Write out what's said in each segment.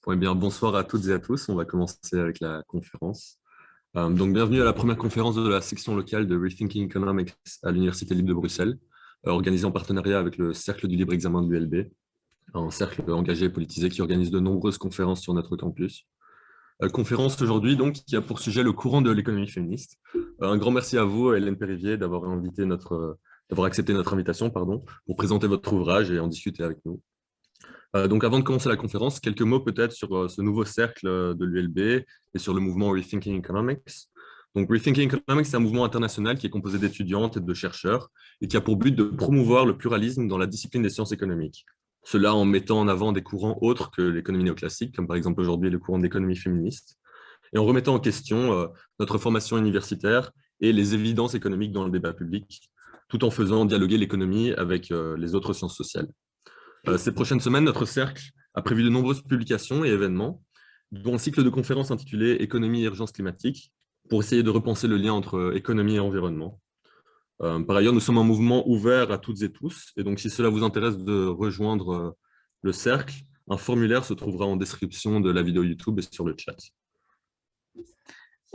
Eh bien, bonsoir à toutes et à tous. On va commencer avec la conférence. Donc, bienvenue à la première conférence de la section locale de Rethinking Economics à l'Université libre de Bruxelles, organisée en partenariat avec le Cercle du libre examen de l'ULB, un cercle engagé et politisé qui organise de nombreuses conférences sur notre campus. Conférence aujourd'hui, donc, qui a pour sujet le courant de l'économie féministe. Un grand merci à vous, Hélène Périvier, d'avoir accepté notre invitation, pour présenter votre ouvrage et en discuter avec nous. Donc, avant de commencer la conférence, quelques mots peut-être sur ce nouveau cercle de l'ULB et sur le mouvement Rethinking Economics. Donc, Rethinking Economics, c'est un mouvement international qui est composé d'étudiantes et de chercheurs et qui a pour but de promouvoir le pluralisme dans la discipline des sciences économiques. Cela en mettant en avant des courants autres que l'économie néoclassique, comme par exemple aujourd'hui le courant d'économie féministe, et en remettant en question notre formation universitaire et les évidences économiques dans le débat public, tout en faisant dialoguer l'économie avec les autres sciences sociales. Ces prochaines semaines, notre cercle a prévu de nombreuses publications et événements, dont un cycle de conférences intitulé Économie et urgence climatique, pour essayer de repenser le lien entre économie et environnement. Par ailleurs, nous sommes un mouvement ouvert à toutes et tous, et donc si cela vous intéresse de rejoindre le cercle, un formulaire se trouvera en description de la vidéo YouTube et sur le chat.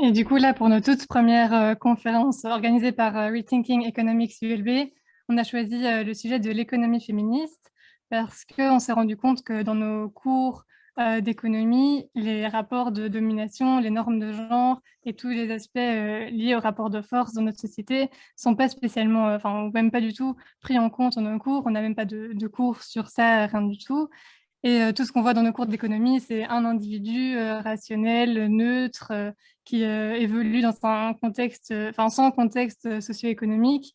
Et du coup, là, pour nos toutes premières conférences organisées par Rethinking Economics ULB, on a choisi le sujet de l'économie féministe parce qu'on s'est rendu compte que dans nos cours d'économie, les rapports de domination, les normes de genre et tous les aspects liés aux rapports de force dans notre société sont pas spécialement, enfin, même pas du tout pris en compte dans nos cours. On n'a même pas de cours sur ça, rien du tout. Et tout ce qu'on voit dans nos cours d'économie, c'est un individu rationnel, neutre, qui évolue dans un contexte, sans contexte socio-économique.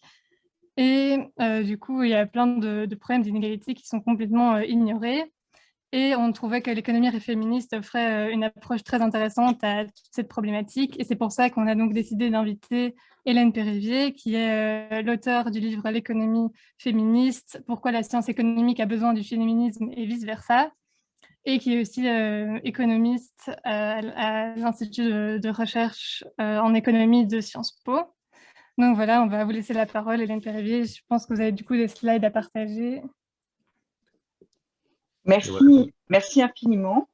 Et du coup, il y a plein de problèmes d'inégalité qui sont complètement ignorés. Et on trouvait que l'économie féministe offrait une approche très intéressante à toute cette problématique. Et c'est pour ça qu'on a donc décidé d'inviter Hélène Périvier, qui est l'auteure du livre L'économie féministe, pourquoi la science économique a besoin du féminisme et vice-versa, et qui est aussi économiste à l'Institut de recherche en économie de Sciences Po. Donc voilà, on va vous laisser la parole, Hélène Périvier. Je pense que vous avez du coup des slides à partager. Merci infiniment.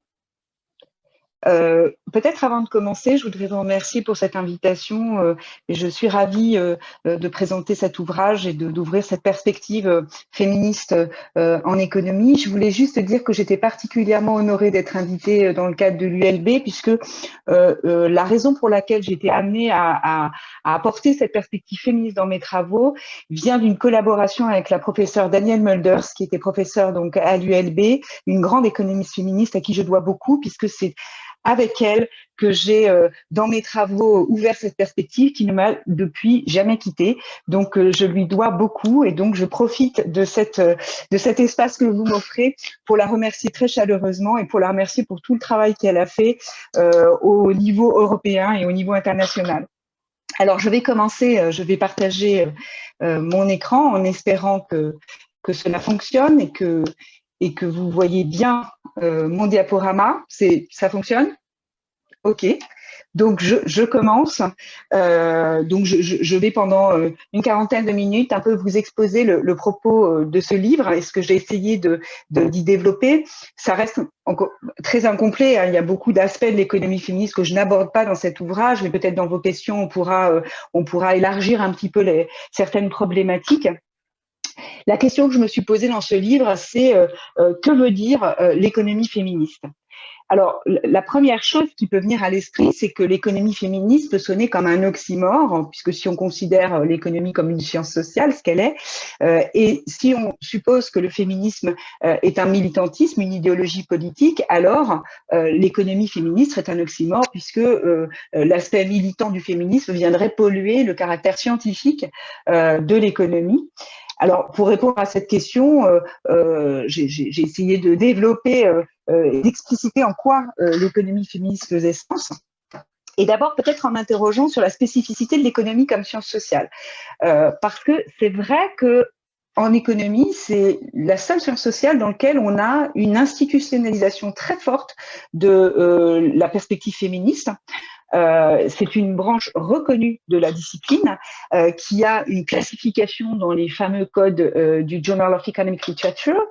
Peut-être avant de commencer, je voudrais vous remercier pour cette invitation. Et je suis ravie de présenter cet ouvrage et d'ouvrir cette perspective féministe en économie. Je voulais juste dire que j'étais particulièrement honorée d'être invitée dans le cadre de l'ULB, puisque la raison pour laquelle j'ai été amenée à apporter cette perspective féministe dans mes travaux vient d'une collaboration avec la professeure Danielle Mulders, qui était professeure donc à l'ULB, une grande économiste féministe à qui je dois beaucoup, puisque c'est avec elle que j'ai, dans mes travaux, ouvert cette perspective qui ne m'a depuis jamais quittée. Donc, je lui dois beaucoup et donc je profite de cet espace que vous m'offrez pour la remercier très chaleureusement et pour la remercier pour tout le travail qu'elle a fait au niveau européen et au niveau international. Alors, je vais commencer, je vais partager mon écran en espérant que cela fonctionne et que vous voyez bien mon diaporama. Ça fonctionne? OK. Donc, je commence. Donc, je vais pendant une quarantaine de minutes un peu vous exposer le propos de ce livre et ce que j'ai essayé d'y développer. Ça reste encore très incomplet, hein. Il y a beaucoup d'aspects de l'économie féministe que je n'aborde pas dans cet ouvrage, mais peut-être dans vos questions, on pourra élargir un petit peu certaines problématiques. La question que je me suis posée dans ce livre, c'est que veut dire l'économie féministe? Alors, la première chose qui peut venir à l'esprit, c'est que l'économie féministe peut sonner comme un oxymore, puisque si on considère l'économie comme une science sociale, ce qu'elle est, et si on suppose que le féminisme est un militantisme, une idéologie politique, alors l'économie féministe est un oxymore, puisque l'aspect militant du féminisme viendrait polluer le caractère scientifique de l'économie. Alors, pour répondre à cette question, j'ai essayé de développer et d'expliciter en quoi l'économie féministe faisait sens. Et d'abord, peut-être en m'interrogeant sur la spécificité de l'économie comme science sociale. Parce que c'est vrai que en économie, c'est la seule science sociale dans laquelle on a une institutionnalisation très forte de la perspective féministe. C'est une branche reconnue de la discipline qui a une classification dans les fameux codes du Journal of Economic Literature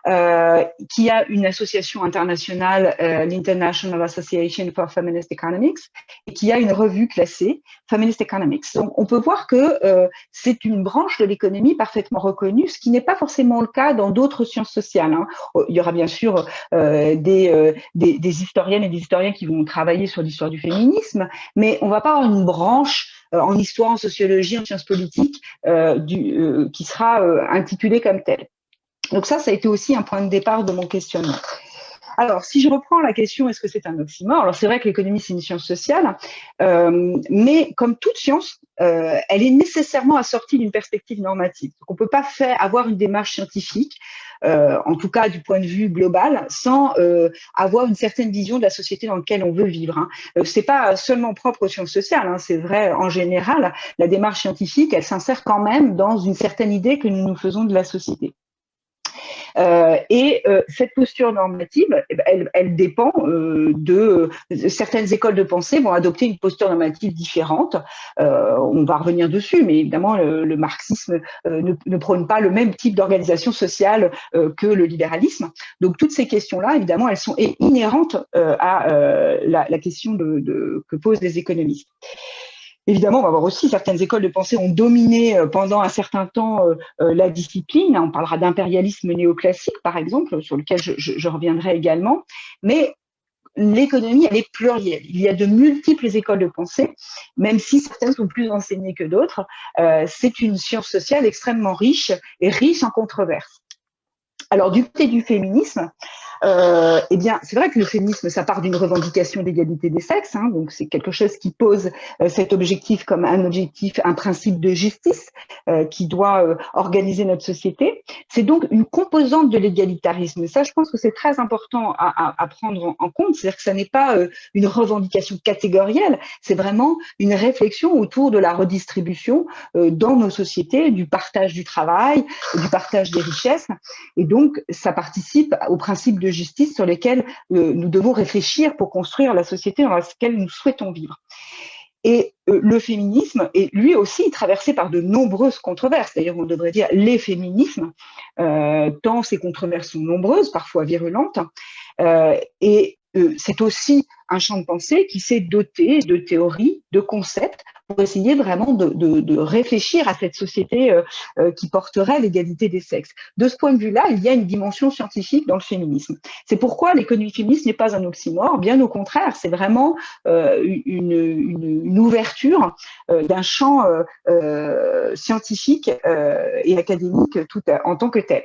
qui a une association internationale, l'International Association for Feminist Economics, et qui a une revue classée, Feminist Economics. Donc, on peut voir que c'est une branche de l'économie parfaitement reconnue, ce qui n'est pas forcément le cas dans d'autres sciences sociales. Hein. Il y aura bien sûr des historiennes et des historiens qui vont travailler sur l'histoire du féminisme, mais on ne va pas avoir une branche en histoire, en sociologie, en sciences politiques qui sera intitulée comme telle. Donc ça a été aussi un point de départ de mon questionnement. Alors, si je reprends la question, est-ce que c'est un oxymore? Alors, c'est vrai que l'économie, c'est une science sociale, mais comme toute science, elle est nécessairement assortie d'une perspective normative. Donc, on ne peut pas avoir une démarche scientifique, en tout cas du point de vue global, sans avoir une certaine vision de la société dans laquelle on veut vivre. Hein. C'est pas seulement propre aux sciences sociales, hein, c'est vrai en général. La démarche scientifique, elle s'insère quand même dans une certaine idée que nous nous faisons de la société. Cette posture normative, elle dépend de certaines écoles de pensée vont adopter une posture normative différente. On va revenir dessus, mais évidemment le marxisme ne prône pas le même type d'organisation sociale que le libéralisme. Donc toutes ces questions-là, évidemment, elles sont inhérentes à la question que posent les économistes. Évidemment, on va voir aussi certaines écoles de pensée ont dominé pendant un certain temps la discipline. On parlera d'impérialisme néoclassique, par exemple, sur lequel je reviendrai également. Mais l'économie, elle est plurielle. Il y a de multiples écoles de pensée, même si certaines sont plus enseignées que d'autres. C'est une science sociale extrêmement riche et riche en controverses. Alors, du côté du féminisme, eh bien, c'est vrai que le féminisme, ça part d'une revendication d'égalité des sexes, hein, donc c'est quelque chose qui pose cet objectif comme un objectif, un principe de justice qui doit organiser notre société. C'est donc une composante de l'égalitarisme. Ça, je pense que c'est très important à prendre en compte, c'est-à-dire que ça n'est pas une revendication catégorielle, c'est vraiment une réflexion autour de la redistribution dans nos sociétés, du partage du travail, du partage des richesses, et donc ça participe au principe de justice sur lesquels nous devons réfléchir pour construire la société dans laquelle nous souhaitons vivre. Et le féminisme est lui aussi traversé par de nombreuses controverses. D'ailleurs, on devrait dire les féminismes, tant ces controverses sont nombreuses, parfois virulentes. C'est aussi un champ de pensée qui s'est doté de théories, de concepts, pour essayer vraiment de réfléchir à cette société qui porterait l'égalité des sexes. De ce point de vue-là, il y a une dimension scientifique dans le féminisme. C'est pourquoi l'économie féministe n'est pas un oxymore, bien au contraire, c'est vraiment une ouverture d'un champ scientifique et académique en tant que tel.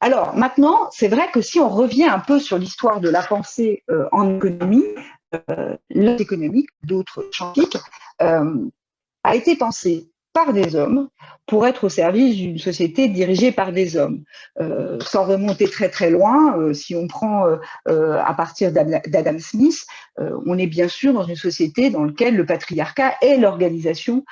Alors maintenant, c'est vrai que si on revient un peu sur l'histoire de la pensée en économie, l'art économique, d'autres scientifiques, a été pensé par des hommes pour être au service d'une société dirigée par des hommes. Sans remonter très très loin, si on prend à partir d'Adam Smith, on est bien sûr dans une société dans laquelle le patriarcat est l'organisation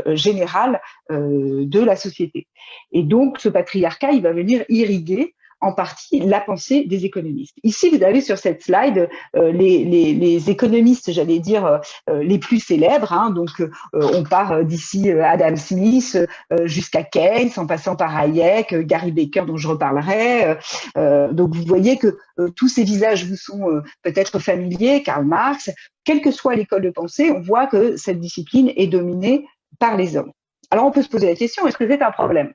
générale de la société. Et donc ce patriarcat, il va venir irriguer en partie la pensée des économistes. Ici, vous avez sur cette slide les économistes, j'allais dire, les plus célèbres. Hein, donc, on part d'ici Adam Smith jusqu'à Keynes, en passant par Hayek, Gary Becker, dont je reparlerai. Donc, vous voyez que tous ces visages vous sont peut-être familiers, Karl Marx. Quelle que soit l'école de pensée, on voit que cette discipline est dominée par les hommes. Alors, on peut se poser la question, est-ce que c'est un problème ?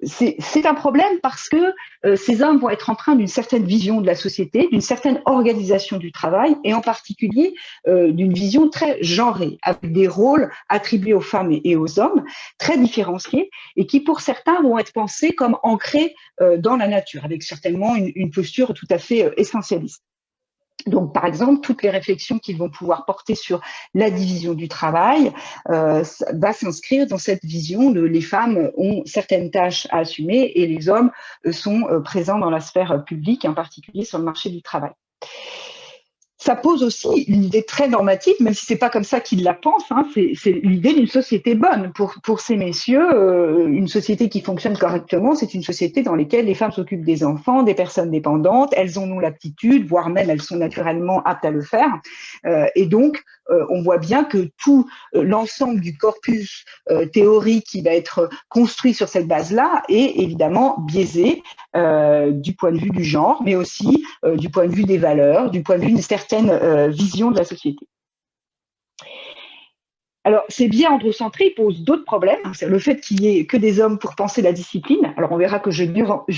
C'est un problème parce que ces hommes vont être empreints d'une certaine vision de la société, d'une certaine organisation du travail et en particulier d'une vision très genrée, avec des rôles attribués aux femmes et aux hommes, très différenciés et qui pour certains vont être pensés comme ancrés dans la nature, avec certainement une posture tout à fait essentialiste. Donc, par exemple, toutes les réflexions qu'ils vont pouvoir porter sur la division du travail va s'inscrire dans cette vision de les femmes ont certaines tâches à assumer et les hommes sont présents dans la sphère publique, en particulier sur le marché du travail. ça pose aussi une idée très normative, même si c'est pas comme ça qu'ils la pensent. Hein, c'est l'idée d'une société bonne. Pour ces messieurs, une société qui fonctionne correctement, c'est une société dans laquelle les femmes s'occupent des enfants, des personnes dépendantes. Elles en ont l'aptitude, voire même elles sont naturellement aptes à le faire. Et donc, on voit bien que tout l'ensemble du corpus théorique qui va être construit sur cette base-là est évidemment biaisé du point de vue du genre, mais aussi du point de vue des valeurs, du point de vue d'une certaine vision de la société. Alors, ces biais androcentrés posent d'autres problèmes. C'est le fait qu'il y ait que des hommes pour penser la discipline. Alors, on verra que je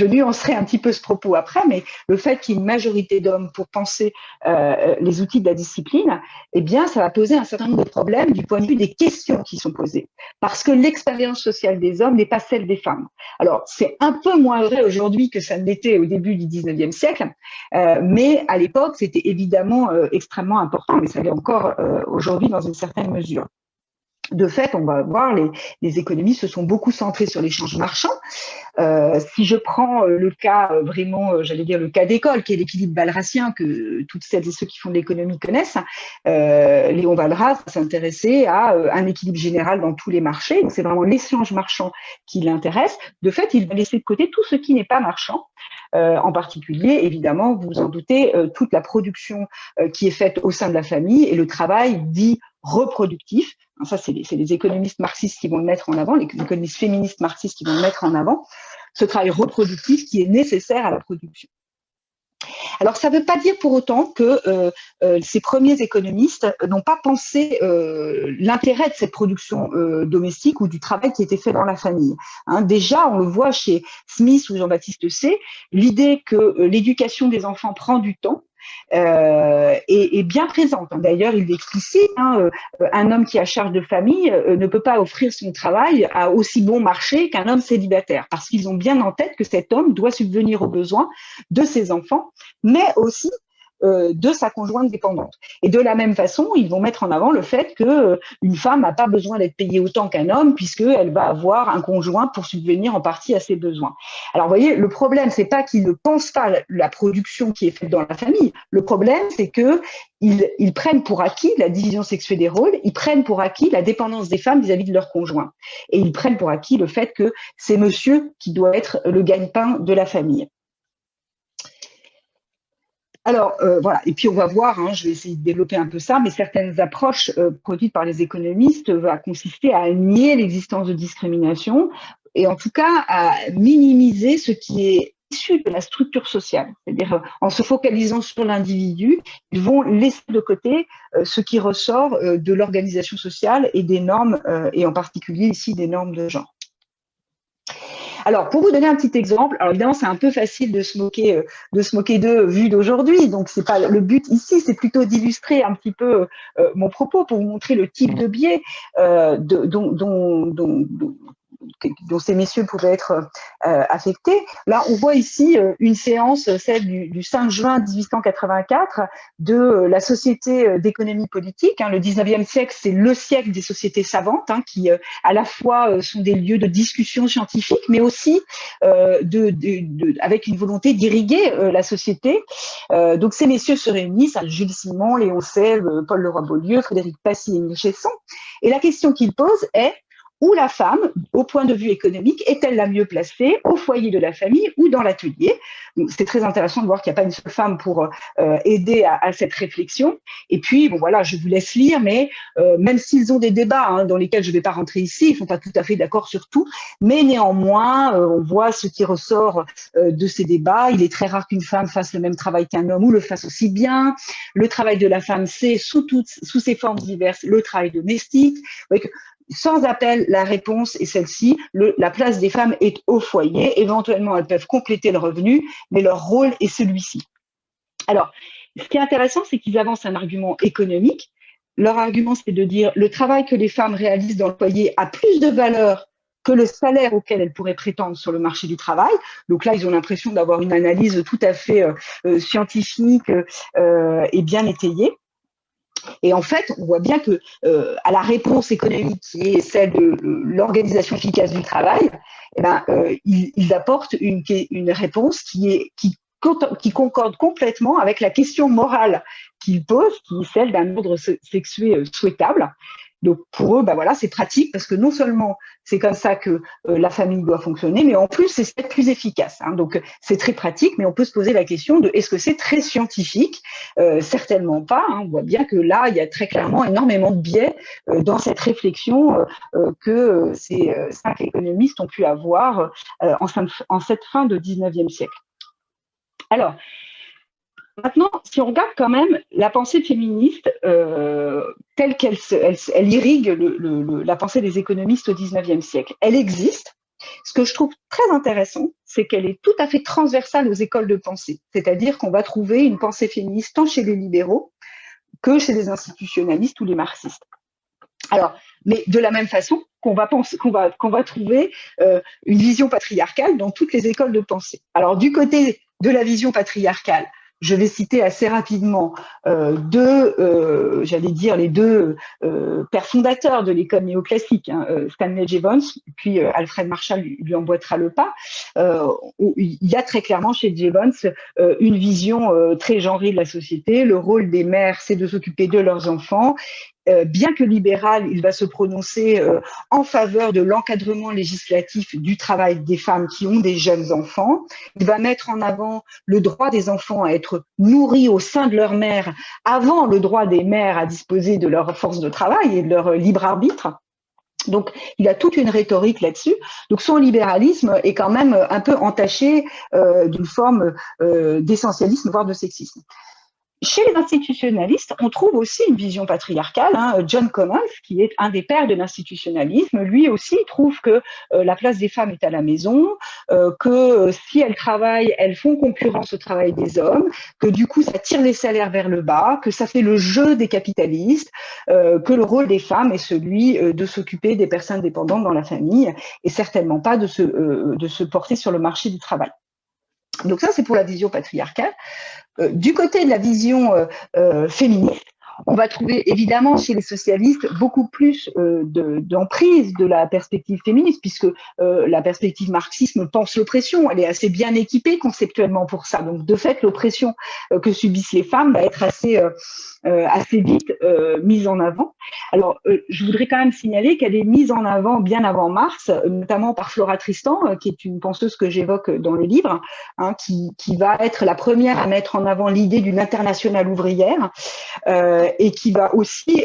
nuancerai un petit peu ce propos après, mais le fait qu'il y ait une majorité d'hommes pour penser les outils de la discipline, eh bien, ça va poser un certain nombre de problèmes du point de vue des questions qui sont posées. Parce que l'expérience sociale des hommes n'est pas celle des femmes. Alors, c'est un peu moins vrai aujourd'hui que ça ne l'était au début du 19e siècle, mais à l'époque, c'était évidemment extrêmement important, mais ça l'est encore aujourd'hui dans une certaine mesure. De fait, on va voir, les économies se sont beaucoup centrées sur l'échange marchand. Si je prends le cas vraiment, j'allais dire le cas d'école, qui est l'équilibre walrasien que toutes celles et ceux qui font de l'économie connaissent, Léon Walras s'intéressait à un équilibre général dans tous les marchés. Donc, c'est vraiment l'échange marchand qui l'intéresse. De fait, il va laisser de côté tout ce qui n'est pas marchand. En particulier, évidemment, vous vous en doutez, toute la production qui est faite au sein de la famille et le travail dit reproductif. Ça, c'est les économistes marxistes qui vont le mettre en avant, les économistes féministes marxistes qui vont le mettre en avant, ce travail reproductif qui est nécessaire à la production. Alors, ça ne veut pas dire pour autant que ces premiers économistes n'ont pas pensé l'intérêt de cette production domestique ou du travail qui était fait dans la famille. Hein, déjà, on le voit chez Smith ou Jean-Baptiste Say, l'idée que l'éducation des enfants prend du temps est bien présente. D'ailleurs, il explicite, un homme qui a charge de famille ne peut pas offrir son travail à aussi bon marché qu'un homme célibataire, parce qu'ils ont bien en tête que cet homme doit subvenir aux besoins de ses enfants, mais aussi de sa conjointe dépendante. Et de la même façon, ils vont mettre en avant le fait qu'une femme n'a pas besoin d'être payée autant qu'un homme, puisqu'elle va avoir un conjoint pour subvenir en partie à ses besoins. Alors, vous voyez, le problème, c'est pas qu'ils ne pensent pas la production qui est faite dans la famille. Le problème, c'est qu'ils prennent pour acquis la division sexuée des rôles, ils prennent pour acquis la dépendance des femmes vis-à-vis de leur conjoint. Et ils prennent pour acquis le fait que c'est monsieur qui doit être le gagne-pain de la famille. Alors, voilà, et puis on va voir, je vais essayer de développer un peu ça, mais certaines approches produites par les économistes vont consister à nier l'existence de discrimination et en tout cas à minimiser ce qui est issu de la structure sociale. C'est-à-dire, en se focalisant sur l'individu, ils vont laisser de côté ce qui ressort de l'organisation sociale et des normes, et en particulier ici des normes de genre. Alors, pour vous donner un petit exemple, alors évidemment, c'est un peu facile de se moquer d'eux vu d'aujourd'hui. Donc, c'est pas le but ici, c'est plutôt d'illustrer un petit peu mon propos pour vous montrer le type de biais dont ces messieurs pouvaient être affectés. Là, on voit ici une séance, celle du 5 juin 1884, de la Société d'économie politique. Le 19e siècle, c'est le siècle des sociétés savantes, qui à la fois sont des lieux de discussion scientifique, mais aussi avec une volonté d'irriguer la société. Donc, ces messieurs se réunissent, Jules Simon, Léon Say, Paul Leroy-Beaulieu, Frédéric Passy et Michel Chesson. Et la question qu'ils posent est: où la femme, au point de vue économique, est-elle la mieux placée, au foyer de la famille ou dans l'atelier? C'est très intéressant de voir qu'il n'y a pas une seule femme pour aider à cette réflexion. Et puis, bon voilà, je vous laisse lire, mais même s'ils ont des débats dans lesquels je ne vais pas rentrer ici, ils ne sont pas tout à fait d'accord sur tout, mais néanmoins, on voit ce qui ressort de ces débats. Il est très rare qu'une femme fasse le même travail qu'un homme ou le fasse aussi bien. Le travail de la femme, c'est sous ses formes diverses le travail domestique. Vous voyez que, sans appel, la réponse est celle-ci. La place des femmes est au foyer. Éventuellement, elles peuvent compléter le revenu, mais leur rôle est celui-ci. Alors, ce qui est intéressant, c'est qu'ils avancent un argument économique. Leur argument, c'est de dire le travail que les femmes réalisent dans le foyer a plus de valeur que le salaire auquel elles pourraient prétendre sur le marché du travail. Donc là, ils ont l'impression d'avoir une analyse tout à fait scientifique et bien étayée. Et en fait, on voit bien que à la réponse économique qui est celle de l'organisation efficace du travail, ils apportent une réponse qui qui concorde complètement avec la question morale qu'il pose, qui est celle d'un ordre sexué souhaitable. Donc pour eux, voilà, c'est pratique parce que non seulement c'est comme ça que la famille doit fonctionner, mais en plus c'est plus efficace. Donc c'est très pratique, mais on peut se poser la question de est-ce que c'est très scientifique? Certainement pas. On voit bien que là, il y a très clairement énormément de biais dans cette réflexion que ces 5 économistes ont pu avoir en cette fin de 19e siècle. Alors, maintenant, si on regarde quand même la pensée féministe telle qu'elle irrigue la pensée des économistes au XIXe siècle, elle existe. Ce que je trouve très intéressant, c'est qu'elle est tout à fait transversale aux écoles de pensée. C'est-à-dire qu'on va trouver une pensée féministe tant chez les libéraux que chez les institutionnalistes ou les marxistes. Alors, mais de la même façon qu'on va trouver une vision patriarcale dans toutes les écoles de pensée. Alors, du côté de la vision patriarcale, je vais citer assez rapidement les deux pères fondateurs de l'école néoclassique, Stanley Jevons, puis Alfred Marshall lui emboîtera le pas. Il y a très clairement chez Jevons une vision très genrée de la société. Le rôle des mères, c'est de s'occuper de leurs enfants. Bien que libéral, il va se prononcer en faveur de l'encadrement législatif du travail des femmes qui ont des jeunes enfants. Il va mettre en avant le droit des enfants à être nourris au sein de leur mère avant le droit des mères à disposer de leur force de travail et de leur libre arbitre. Donc, il a toute une rhétorique là-dessus. Donc, son libéralisme est quand même un peu entaché d'une forme d'essentialisme, voire de sexisme. Chez les institutionnalistes, on trouve aussi une vision patriarcale. John Commons, qui est un des pères de l'institutionnalisme, lui aussi trouve que la place des femmes est à la maison, que si elles travaillent, elles font concurrence au travail des hommes, que du coup ça tire les salaires vers le bas, que ça fait le jeu des capitalistes, que le rôle des femmes est celui de s'occuper des personnes dépendantes dans la famille et certainement pas de se porter sur le marché du travail. Donc ça, c'est pour la vision patriarcale. Du côté de la vision féministe, on va trouver évidemment chez les socialistes beaucoup plus d'emprise de la perspective féministe, puisque la perspective marxisme pense l'oppression, elle est assez bien équipée conceptuellement pour ça. Donc de fait, l'oppression que subissent les femmes va être assez vite mise en avant. Alors, je voudrais quand même signaler qu'elle est mise en avant bien avant Marx, notamment par Flora Tristan, qui est une penseuse que j'évoque dans le livre, qui va être la première à mettre en avant l'idée d'une internationale ouvrière et qui va aussi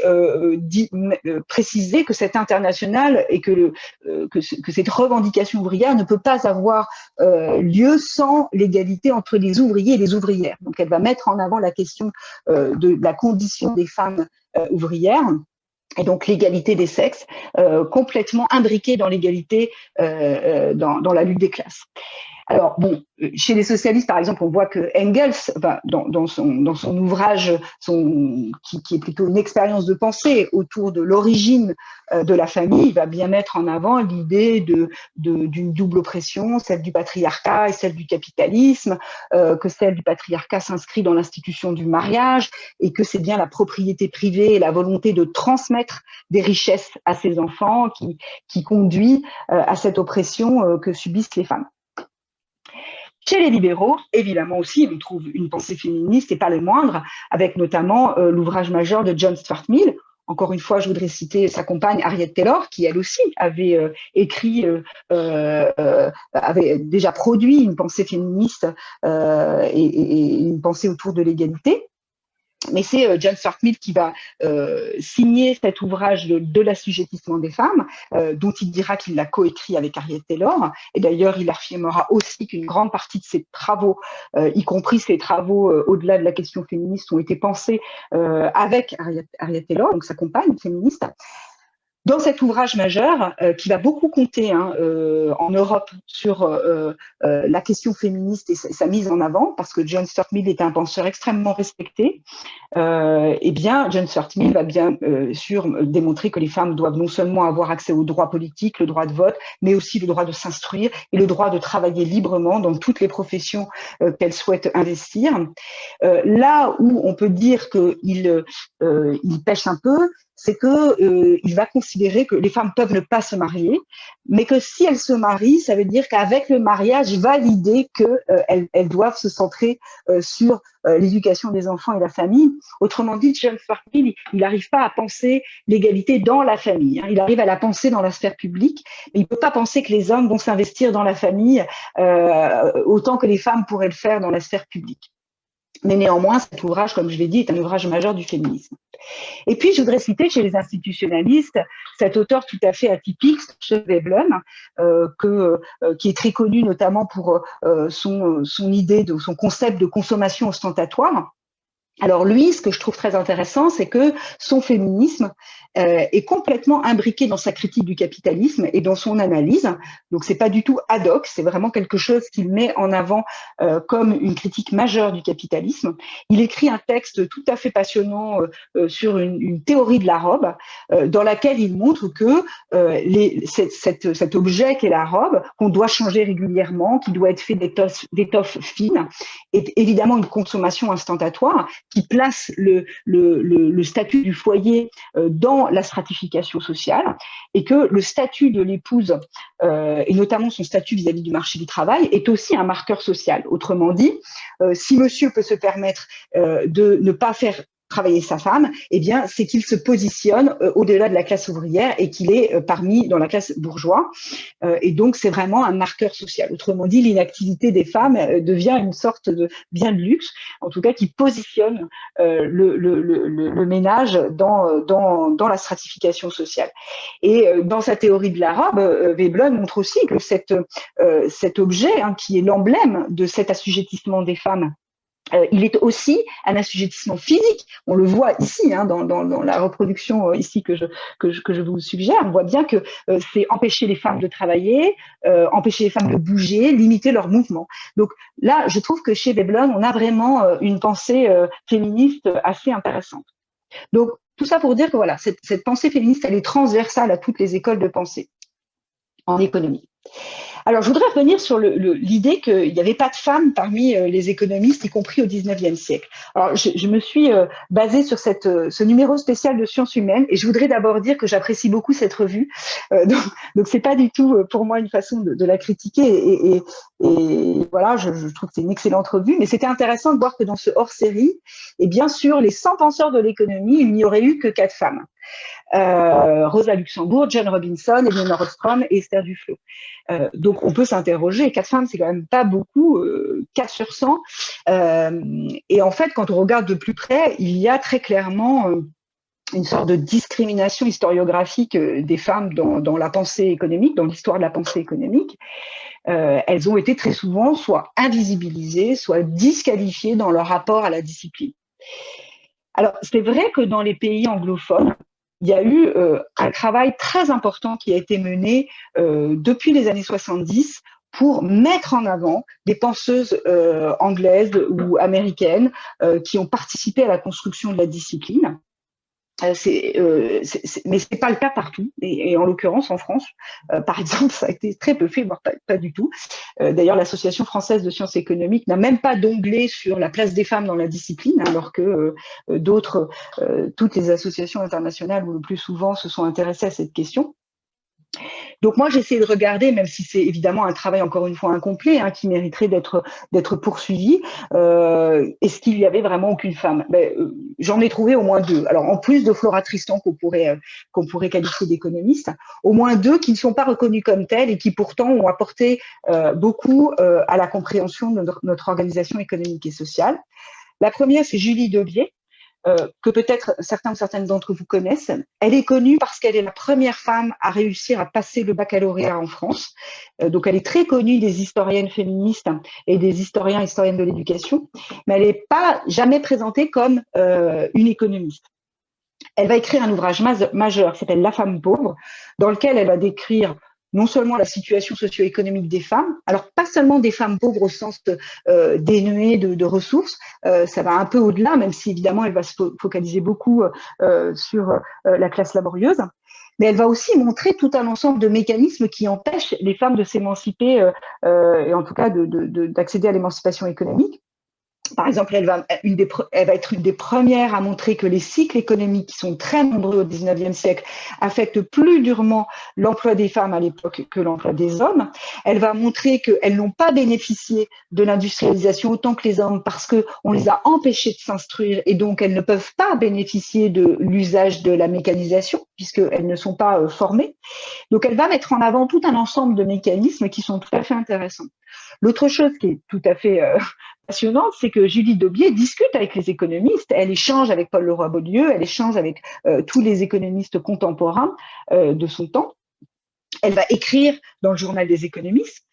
préciser que cette internationale et que cette revendication ouvrière ne peut pas avoir lieu sans l'égalité entre les ouvriers et les ouvrières. Donc, elle va mettre en avant la question de la condition des femmes ouvrières. Et donc l'égalité des sexes complètement imbriquée dans l'égalité dans la lutte des classes. Alors bon, chez les socialistes par exemple, on voit que Engels, dans son ouvrage, qui est plutôt une expérience de pensée autour de l'origine de la famille, il va bien mettre en avant l'idée d'une double oppression, celle du patriarcat et celle du capitalisme, que celle du patriarcat s'inscrit dans l'institution du mariage et que c'est bien la propriété privée et la volonté de transmettre des richesses à ses enfants qui conduit à cette oppression que subissent les femmes. Chez les libéraux, évidemment aussi, on trouve une pensée féministe et pas les moindres, avec notamment l'ouvrage majeur de John Stuart Mill. Encore une fois, je voudrais citer sa compagne Harriet Taylor, qui elle aussi avait avait déjà produit une pensée féministe et une pensée autour de l'égalité. Mais c'est John Stuart Mill qui va signer cet ouvrage de l'assujettissement des femmes, dont il dira qu'il l'a coécrit avec Harriet Taylor. Et d'ailleurs, il affirmera aussi qu'une grande partie de ses travaux, y compris ses travaux au-delà de la question féministe, ont été pensés avec Harriet Taylor, donc sa compagne féministe. Dans cet ouvrage majeur, qui va beaucoup compter en Europe sur la question féministe et sa mise en avant, parce que John Stuart Mill était un penseur extrêmement respecté, eh bien, John Stuart Mill va bien sûr démontrer que les femmes doivent non seulement avoir accès aux droits politiques, le droit de vote, mais aussi le droit de s'instruire et le droit de travailler librement dans toutes les professions qu'elles souhaitent investir. Là où on peut dire qu'il pêche un peu, c'est que il va considérer que les femmes peuvent ne pas se marier, mais que si elles se marient, ça veut dire qu'avec le mariage, validé qu'elles doivent se centrer sur l'éducation des enfants et la famille. Autrement dit, James Farfield, il n'arrive pas à penser l'égalité dans la famille. Il arrive à la penser dans la sphère publique, mais il ne peut pas penser que les hommes vont s'investir dans la famille autant que les femmes pourraient le faire dans la sphère publique. Mais néanmoins, cet ouvrage, comme je l'ai dit, est un ouvrage majeur du féminisme. Et puis, je voudrais citer chez les institutionnalistes cet auteur tout à fait atypique, Steve Veblen, qui est très connu notamment pour son idée, son concept de consommation ostentatoire. Alors lui, ce que je trouve très intéressant, c'est que son féminisme est complètement imbriqué dans sa critique du capitalisme et dans son analyse. Donc c'est pas du tout ad hoc, c'est vraiment quelque chose qu'il met en avant comme une critique majeure du capitalisme. Il écrit un texte tout à fait passionnant sur une théorie de la robe, dans laquelle il montre que cet objet qu'est la robe, qu'on doit changer régulièrement, qui doit être fait d'étoffes fines, est évidemment une consommation instantatoire qui place le statut du foyer dans la stratification sociale, et que le statut de l'épouse, et notamment son statut vis-à-vis du marché du travail, est aussi un marqueur social. Autrement dit, si monsieur peut se permettre de ne pas faire travailler sa femme, eh bien, c'est qu'il se positionne au-delà de la classe ouvrière et qu'il est dans la classe bourgeoise. Et donc, c'est vraiment un marqueur social. Autrement dit, l'inactivité des femmes devient une sorte de bien de luxe, en tout cas, qui positionne le ménage dans la stratification sociale. Et dans sa théorie de la robe, Veblen montre aussi que cet objet, qui est l'emblème de cet assujettissement des femmes, il est aussi un assujettissement physique. On le voit ici, dans la reproduction ici que je vous suggère. On voit bien que c'est empêcher les femmes de travailler, empêcher les femmes de bouger, limiter leur mouvement. Donc là, je trouve que chez Veblen, on a vraiment une pensée féministe assez intéressante. Donc tout ça pour dire que voilà, cette pensée féministe, elle est transversale à toutes les écoles de pensée en économie. Alors, je voudrais revenir sur l'idée qu'il n'y avait pas de femmes parmi les économistes, y compris au XIXe siècle. Alors, je me suis basée sur ce numéro spécial de Sciences humaines, et je voudrais d'abord dire que j'apprécie beaucoup cette revue. Donc, c'est pas du tout pour moi une façon de la critiquer. Et voilà, je trouve que c'est une excellente revue. Mais c'était intéressant de voir que dans ce hors-série, et bien sûr, les 100 penseurs de l'économie, il n'y aurait eu que 4 femmes. Rosa Luxembourg, John Robinson, Elinor Ostrom et Esther Duflo. Donc on peut s'interroger, 4 femmes c'est quand même pas beaucoup, 4 sur 100. Et en fait, quand on regarde de plus près, il y a très clairement une sorte de discrimination historiographique des femmes dans la pensée économique, dans l'histoire de la pensée économique. Elles ont été très souvent soit invisibilisées, soit disqualifiées dans leur rapport à la discipline. Alors, c'est vrai que dans les pays anglophones, il y a eu un travail très important qui a été mené depuis les années 70 pour mettre en avant des penseuses anglaises ou américaines qui ont participé à la construction de la discipline. Mais c'est pas le cas partout, et en l'occurrence en France, par exemple, ça a été très peu fait, voire pas du tout. D'ailleurs, l'Association française de sciences économiques n'a même pas d'onglet sur la place des femmes dans la discipline, alors que toutes les associations internationales, ou le plus souvent, se sont intéressées à cette question. Donc moi, j'ai essayé de regarder, même si c'est évidemment un travail encore une fois incomplet, qui mériterait d'être poursuivi, est-ce qu'il y avait vraiment aucune femme? J'en ai trouvé au moins 2. Alors en plus de Flora Tristan qu'on pourrait qualifier d'économiste, au moins 2 qui ne sont pas reconnues comme telles et qui pourtant ont apporté beaucoup à la compréhension de notre organisation économique et sociale. La première, c'est Julie Debier, que peut-être certains ou certaines d'entre vous connaissent. Elle est connue parce qu'elle est la première femme à réussir à passer le baccalauréat en France. Donc, elle est très connue des historiennes féministes et des historiennes de l'éducation, mais elle n'est pas jamais présentée comme une économiste. Elle va écrire un ouvrage majeur qui s'appelle La femme pauvre, dans lequel elle va décrire non seulement la situation socio-économique des femmes, alors pas seulement des femmes pauvres au sens dénuées de ressources, ça va un peu au-delà, même si évidemment elle va se focaliser beaucoup sur la classe laborieuse, mais elle va aussi montrer tout un ensemble de mécanismes qui empêchent les femmes de s'émanciper et en tout cas d'accéder à l'émancipation économique. Par exemple, elle va être une des premières à montrer que les cycles économiques, qui sont très nombreux au XIXe siècle, affectent plus durement l'emploi des femmes à l'époque que l'emploi des hommes. Elle va montrer qu'elles n'ont pas bénéficié de l'industrialisation autant que les hommes parce qu'on les a empêchées de s'instruire et donc elles ne peuvent pas bénéficier de l'usage de la mécanisation puisqu'elles ne sont pas formées. Donc, elle va mettre en avant tout un ensemble de mécanismes qui sont tout à fait intéressants. L'autre chose qui est tout à fait passionnante, c'est que Julie Daubié discute avec les économistes, elle échange avec Paul Leroy-Beaulieu, elle échange avec tous les économistes contemporains de son temps. Elle va écrire dans le journal des économistes.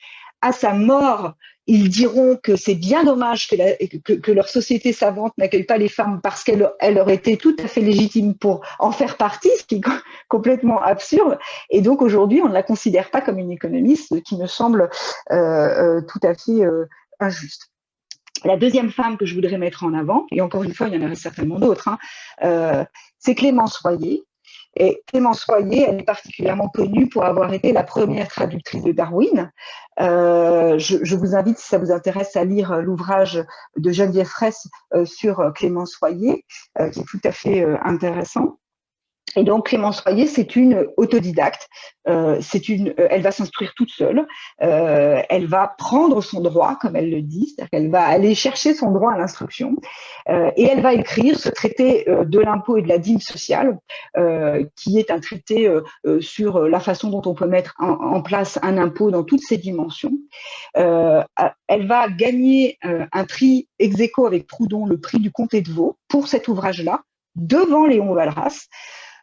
À sa mort, ils diront que c'est bien dommage que leur société savante n'accueille pas les femmes parce qu'elle aurait été tout à fait légitime pour en faire partie, ce qui est complètement absurde. Et donc aujourd'hui, on ne la considère pas comme une économiste, ce qui me semble tout à fait injuste. La deuxième femme que je voudrais mettre en avant, et encore une fois, il y en aurait certainement d'autres, c'est Clémence Royer. Et Clémence Royer, elle est particulièrement connue pour avoir été la première traductrice de Darwin. Je vous invite, si ça vous intéresse, à lire l'ouvrage de Geneviève Fraisse sur Clémence Royer, qui est tout à fait intéressant. Et donc, Clémence Royer, c'est une autodidacte. Elle va s'instruire toute seule. Elle va prendre son droit, comme elle le dit, c'est-à-dire qu'elle va aller chercher son droit à l'instruction. Et elle va écrire ce traité de l'impôt et de la dîme sociale, qui est un traité sur la façon dont on peut mettre en place un impôt dans toutes ses dimensions. Elle va gagner un prix ex aequo avec Proudhon, le prix du comté de Vaud, pour cet ouvrage-là, devant Léon Walras.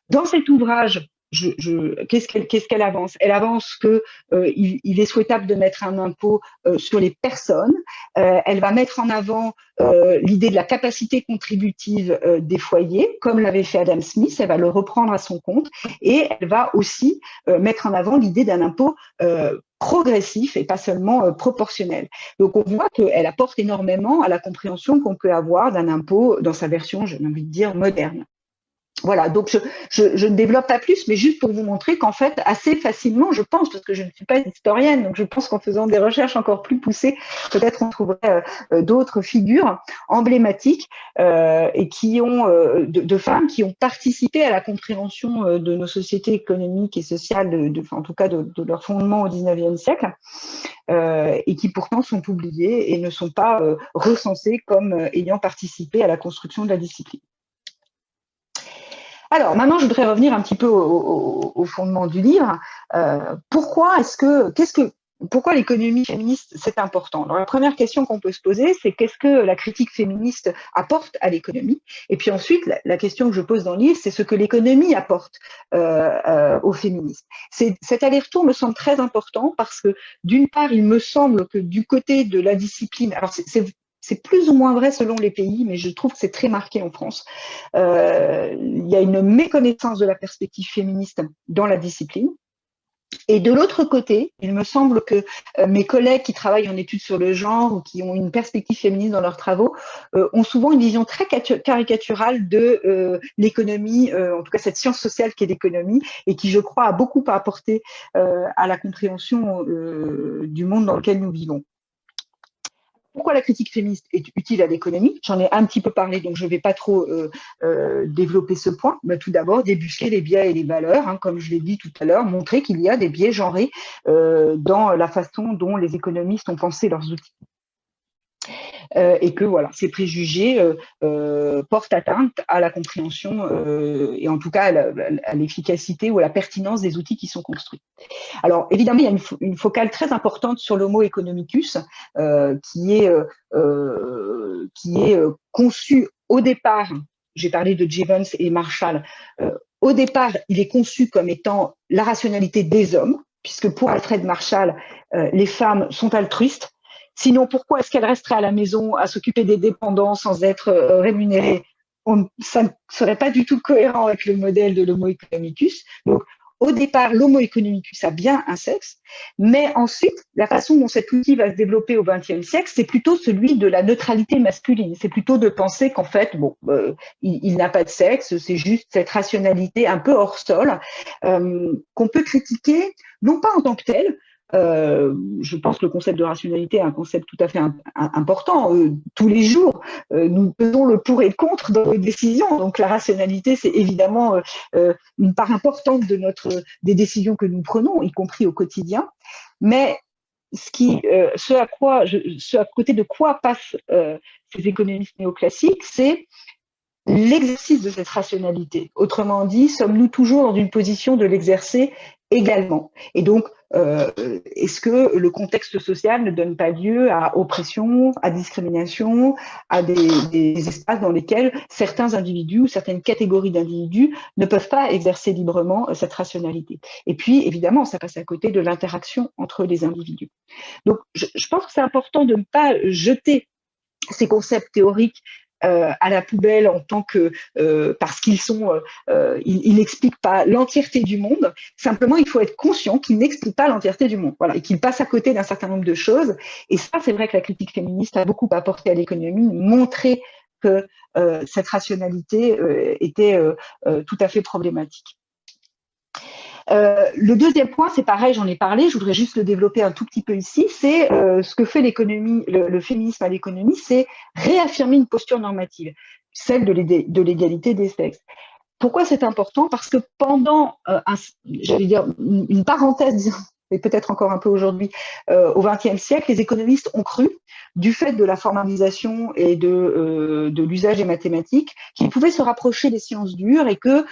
Dans cet ouvrage, qu'est-ce qu'elle avance? Elle avance qu'il est souhaitable de mettre un impôt sur les personnes. Elle va mettre en avant l'idée de la capacité contributive des foyers, comme l'avait fait Adam Smith. Elle va le reprendre à son compte. Et elle va aussi mettre en avant l'idée d'un impôt progressif et pas seulement proportionnel. Donc, on voit qu'elle apporte énormément à la compréhension qu'on peut avoir d'un impôt dans sa version, j'ai envie de dire, moderne. Voilà, donc je ne développe pas plus, mais juste pour vous montrer qu'en fait, assez facilement, je pense, parce que je ne suis pas historienne, donc je pense qu'en faisant des recherches encore plus poussées, peut-être on trouverait d'autres figures emblématiques et qui ont de femmes qui ont participé à la compréhension de nos sociétés économiques et sociales, en tout cas de leur fondement au XIXe siècle, et qui pourtant sont oubliées et ne sont pas recensées comme ayant participé à la construction de la discipline. Alors, maintenant, je voudrais revenir un petit peu au fondement du livre. Pourquoi l'économie féministe, c'est important? Alors, la première question qu'on peut se poser, c'est qu'est-ce que la critique féministe apporte à l'économie? Et puis ensuite, la question que je pose dans le livre, c'est ce que l'économie apporte aux féministes. Cet aller-retour me semble très important parce que, d'une part, il me semble que du côté de la discipline, alors c'est plus ou moins vrai selon les pays, mais je trouve que c'est très marqué en France. Il y a une méconnaissance de la perspective féministe dans la discipline. Et de l'autre côté, il me semble que mes collègues qui travaillent en études sur le genre ou qui ont une perspective féministe dans leurs travaux ont souvent une vision très caricaturale de l'économie, en tout cas cette science sociale qui est l'économie, et qui, je crois, a beaucoup à apporter à la compréhension du monde dans lequel nous vivons. Pourquoi la critique féministe est utile à l'économie? J'en ai un petit peu parlé, donc je ne vais pas trop développer ce point. Mais tout d'abord, débusquer les biais et les valeurs, comme je l'ai dit tout à l'heure, montrer qu'il y a des biais genrés dans la façon dont les économistes ont pensé leurs outils. Et que voilà, ces préjugés portent atteinte à la compréhension et en tout cas à l'efficacité ou à la pertinence des outils qui sont construits. Alors évidemment, il y a une focale très importante sur l'homo economicus qui est conçu au départ. J'ai parlé de Jevons et Marshall. Au départ, il est conçu comme étant la rationalité des hommes, puisque pour Alfred Marshall, les femmes sont altruistes. Sinon, pourquoi est-ce qu'elle resterait à la maison à s'occuper des dépendants sans être rémunérée? Ça ne serait pas du tout cohérent avec le modèle de l'homo economicus. Donc, au départ, l'homo economicus a bien un sexe, mais ensuite, la façon dont cet outil va se développer au XXe siècle, c'est plutôt celui de la neutralité masculine. C'est plutôt de penser qu'en fait, il n'a pas de sexe, c'est juste cette rationalité un peu hors sol qu'on peut critiquer, non pas en tant que telle, je pense que le concept de rationalité est un concept tout à fait important. Tous les jours, nous pesons le pour et le contre dans nos décisions. Donc la rationalité, c'est évidemment une part importante des décisions que nous prenons, y compris au quotidien. Mais ce à côté de quoi passent ces économistes néoclassiques, c'est l'exercice de cette rationalité. Autrement dit, sommes-nous toujours dans une position de l'exercer également? Et donc, est-ce que le contexte social ne donne pas lieu à oppression, à discrimination, à des espaces dans lesquels certains individus ou certaines catégories d'individus ne peuvent pas exercer librement cette rationalité? Et puis, évidemment, ça passe à côté de l'interaction entre les individus. Donc, je pense que c'est important de ne pas jeter ces concepts théoriques à la poubelle en tant que parce ils n'expliquent pas l'entièreté du monde. Simplement, il faut être conscient qu'ils n'expliquent pas l'entièreté du monde, voilà, et qu'ils passent à côté d'un certain nombre de choses. Et ça, c'est vrai que la critique féministe a beaucoup apporté à l'économie, montrer que cette rationalité était tout à fait problématique. Le deuxième point, c'est pareil, j'en ai parlé, je voudrais juste le développer un tout petit peu ici, c'est ce que fait l'économie, le féminisme à l'économie, c'est réaffirmer une posture normative, celle de l'égalité des sexes. Pourquoi c'est important? Parce que pendant, j'allais dire, une parenthèse, et peut-être encore un peu aujourd'hui, au XXe siècle, les économistes ont cru, du fait de la formalisation et de l'usage des mathématiques, qu'ils pouvaient se rapprocher des sciences dures et que,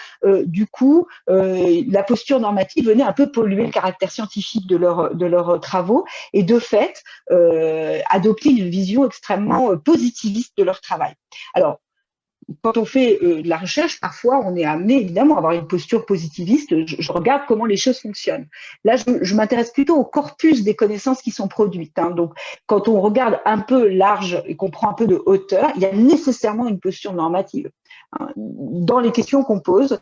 du coup, la posture normative venait un peu polluer le caractère scientifique de leurs travaux et, de fait, adopter une vision extrêmement positiviste de leur travail. Alors, quand on fait de la recherche, parfois, on est amené évidemment à avoir une posture positiviste. Je regarde comment les choses fonctionnent. Là, je m'intéresse plutôt au corpus des connaissances qui sont produites. Hein. Donc, quand on regarde un peu large et qu'on prend un peu de hauteur, il y a nécessairement une posture normative hein, dans les questions qu'on pose,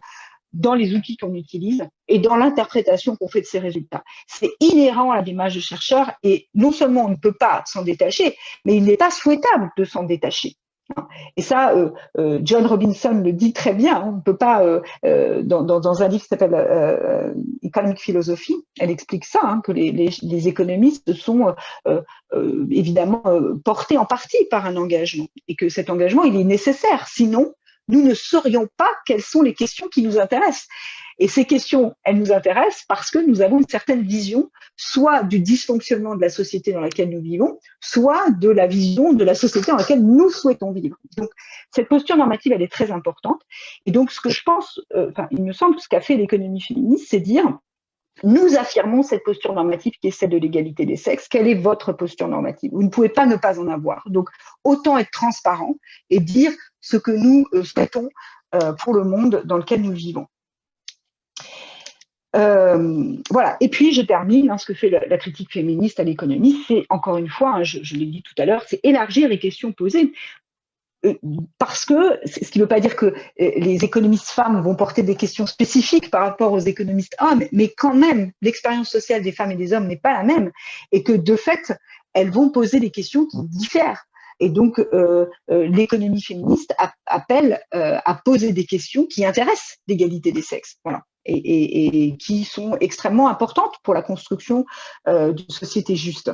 dans les outils qu'on utilise et dans l'interprétation qu'on fait de ces résultats. C'est inhérent à la démarche de chercheur et non seulement on ne peut pas s'en détacher, mais il n'est pas souhaitable de s'en détacher. Et ça, John Robinson le dit très bien. On ne peut pas, dans un livre qui s'appelle Economic Philosophy, elle explique ça, hein, que les économistes sont évidemment portés en partie par un engagement et que cet engagement, il est nécessaire. Sinon, nous ne saurions pas quelles sont les questions qui nous intéressent. Et ces questions, elles nous intéressent parce que nous avons une certaine vision, soit du dysfonctionnement de la société dans laquelle nous vivons, soit de la vision de la société dans laquelle nous souhaitons vivre. Donc, cette posture normative, elle est très importante. Et donc, ce que je pense, il me semble que ce qu'a fait l'économie féministe, c'est dire, nous affirmons cette posture normative qui est celle de l'égalité des sexes. Quelle est votre posture normative? Vous ne pouvez pas ne pas en avoir. Donc, autant être transparent et dire ce que nous souhaitons pour le monde dans lequel nous vivons. Voilà. Et puis, je termine, ce que fait la critique féministe à l'économie, c'est, encore une fois, je l'ai dit tout à l'heure, c'est élargir les questions posées. Parce que, ce qui ne veut pas dire que les économistes femmes vont porter des questions spécifiques par rapport aux économistes hommes, mais quand même, l'expérience sociale des femmes et des hommes n'est pas la même, et que de fait, elles vont poser des questions qui diffèrent. Et donc, l'économie féministe appelle à poser des questions qui intéressent l'égalité des sexes, voilà, et qui sont extrêmement importantes pour la construction d'une société juste.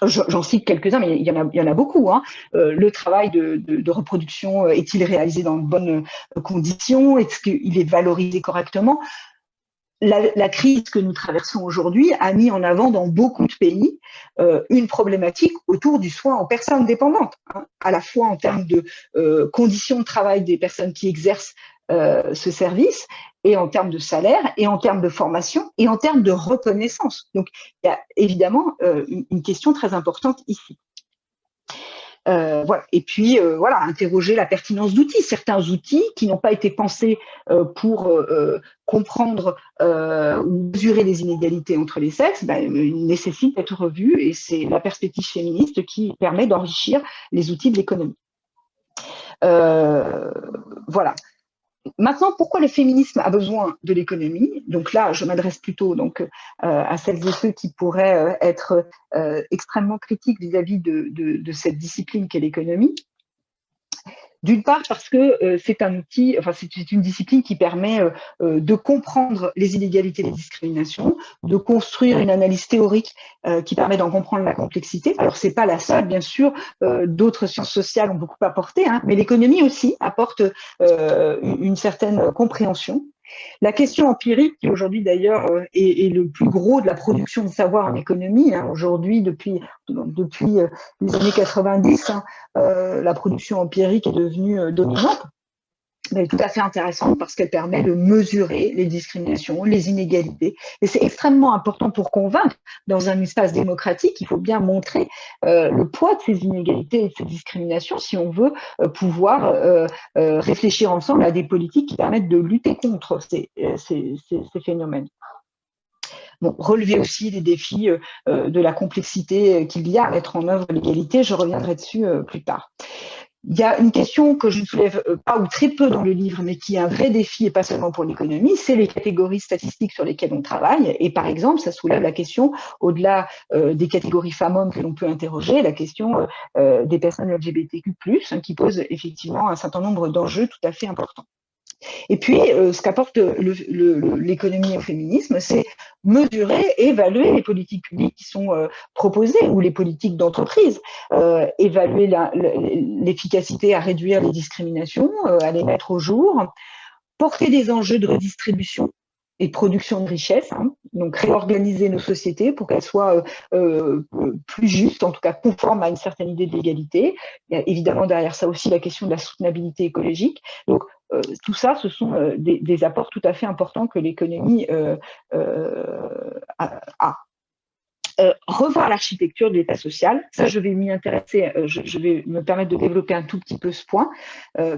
J'en cite quelques-uns, mais il y en a beaucoup. Hein. Le travail de reproduction est-il réalisé dans de bonnes conditions? Est-ce qu'il est valorisé correctement? La crise que nous traversons aujourd'hui a mis en avant dans beaucoup de pays une problématique autour du soin aux personnes dépendantes, hein, à la fois en termes de conditions de travail des personnes qui exercent ce service, et en termes de salaire, et en termes de formation, et en termes de reconnaissance. Donc, il y a évidemment une question très importante ici. Voilà. Et puis, voilà, interroger la pertinence d'outils. Certains outils qui n'ont pas été pensés pour comprendre ou mesurer les inégalités entre les sexes, nécessitent d'être revus, et c'est la perspective féministe qui permet d'enrichir les outils de l'économie. Voilà. Maintenant, pourquoi le féminisme a besoin de l'économie? Donc là, je m'adresse plutôt à celles et ceux qui pourraient être extrêmement critiques vis-à-vis de cette discipline qu'est l'économie. D'une part parce que c'est un outil, enfin c'est une discipline qui permet de comprendre les inégalités et les discriminations, de construire une analyse théorique qui permet d'en comprendre la complexité. Alors c'est pas la seule, bien sûr, d'autres sciences sociales ont beaucoup apporté, hein, mais l'économie aussi apporte une certaine compréhension. La question empirique, qui aujourd'hui d'ailleurs est le plus gros de la production de savoir en économie, hein, aujourd'hui depuis les années 90, hein, la production empirique est devenue dominante. Elle est tout à fait intéressante parce qu'elle permet de mesurer les discriminations, les inégalités. Et c'est extrêmement important pour convaincre, dans un espace démocratique, il faut bien montrer le poids de ces inégalités et de ces discriminations si on veut pouvoir réfléchir ensemble à des politiques qui permettent de lutter contre ces phénomènes. Bon, relever aussi les défis de la complexité qu'il y a à mettre en œuvre l'égalité, je reviendrai dessus plus tard. Il y a une question que je ne soulève pas ou très peu dans le livre, mais qui est un vrai défi et pas seulement pour l'économie, c'est les catégories statistiques sur lesquelles on travaille. Et par exemple, ça soulève la question, au-delà des catégories femmes-hommes que l'on peut interroger, la question des personnes LGBTQ+, hein, qui pose effectivement un certain nombre d'enjeux tout à fait importants. Et puis, ce qu'apporte l'économie au féminisme, c'est mesurer, évaluer les politiques publiques qui sont proposées ou les politiques d'entreprise, évaluer l'efficacité à réduire les discriminations, à les mettre au jour, porter des enjeux de redistribution et de production de richesse, hein, donc réorganiser nos sociétés pour qu'elles soient plus justes, en tout cas conformes à une certaine idée de l'égalité. Il y a évidemment derrière ça aussi la question de la soutenabilité écologique. Donc, tout ça, ce sont des apports tout à fait importants que l'économie a. Revoir l'architecture de l'État social, ça je vais m'y intéresser, je vais me permettre de développer un tout petit peu ce point,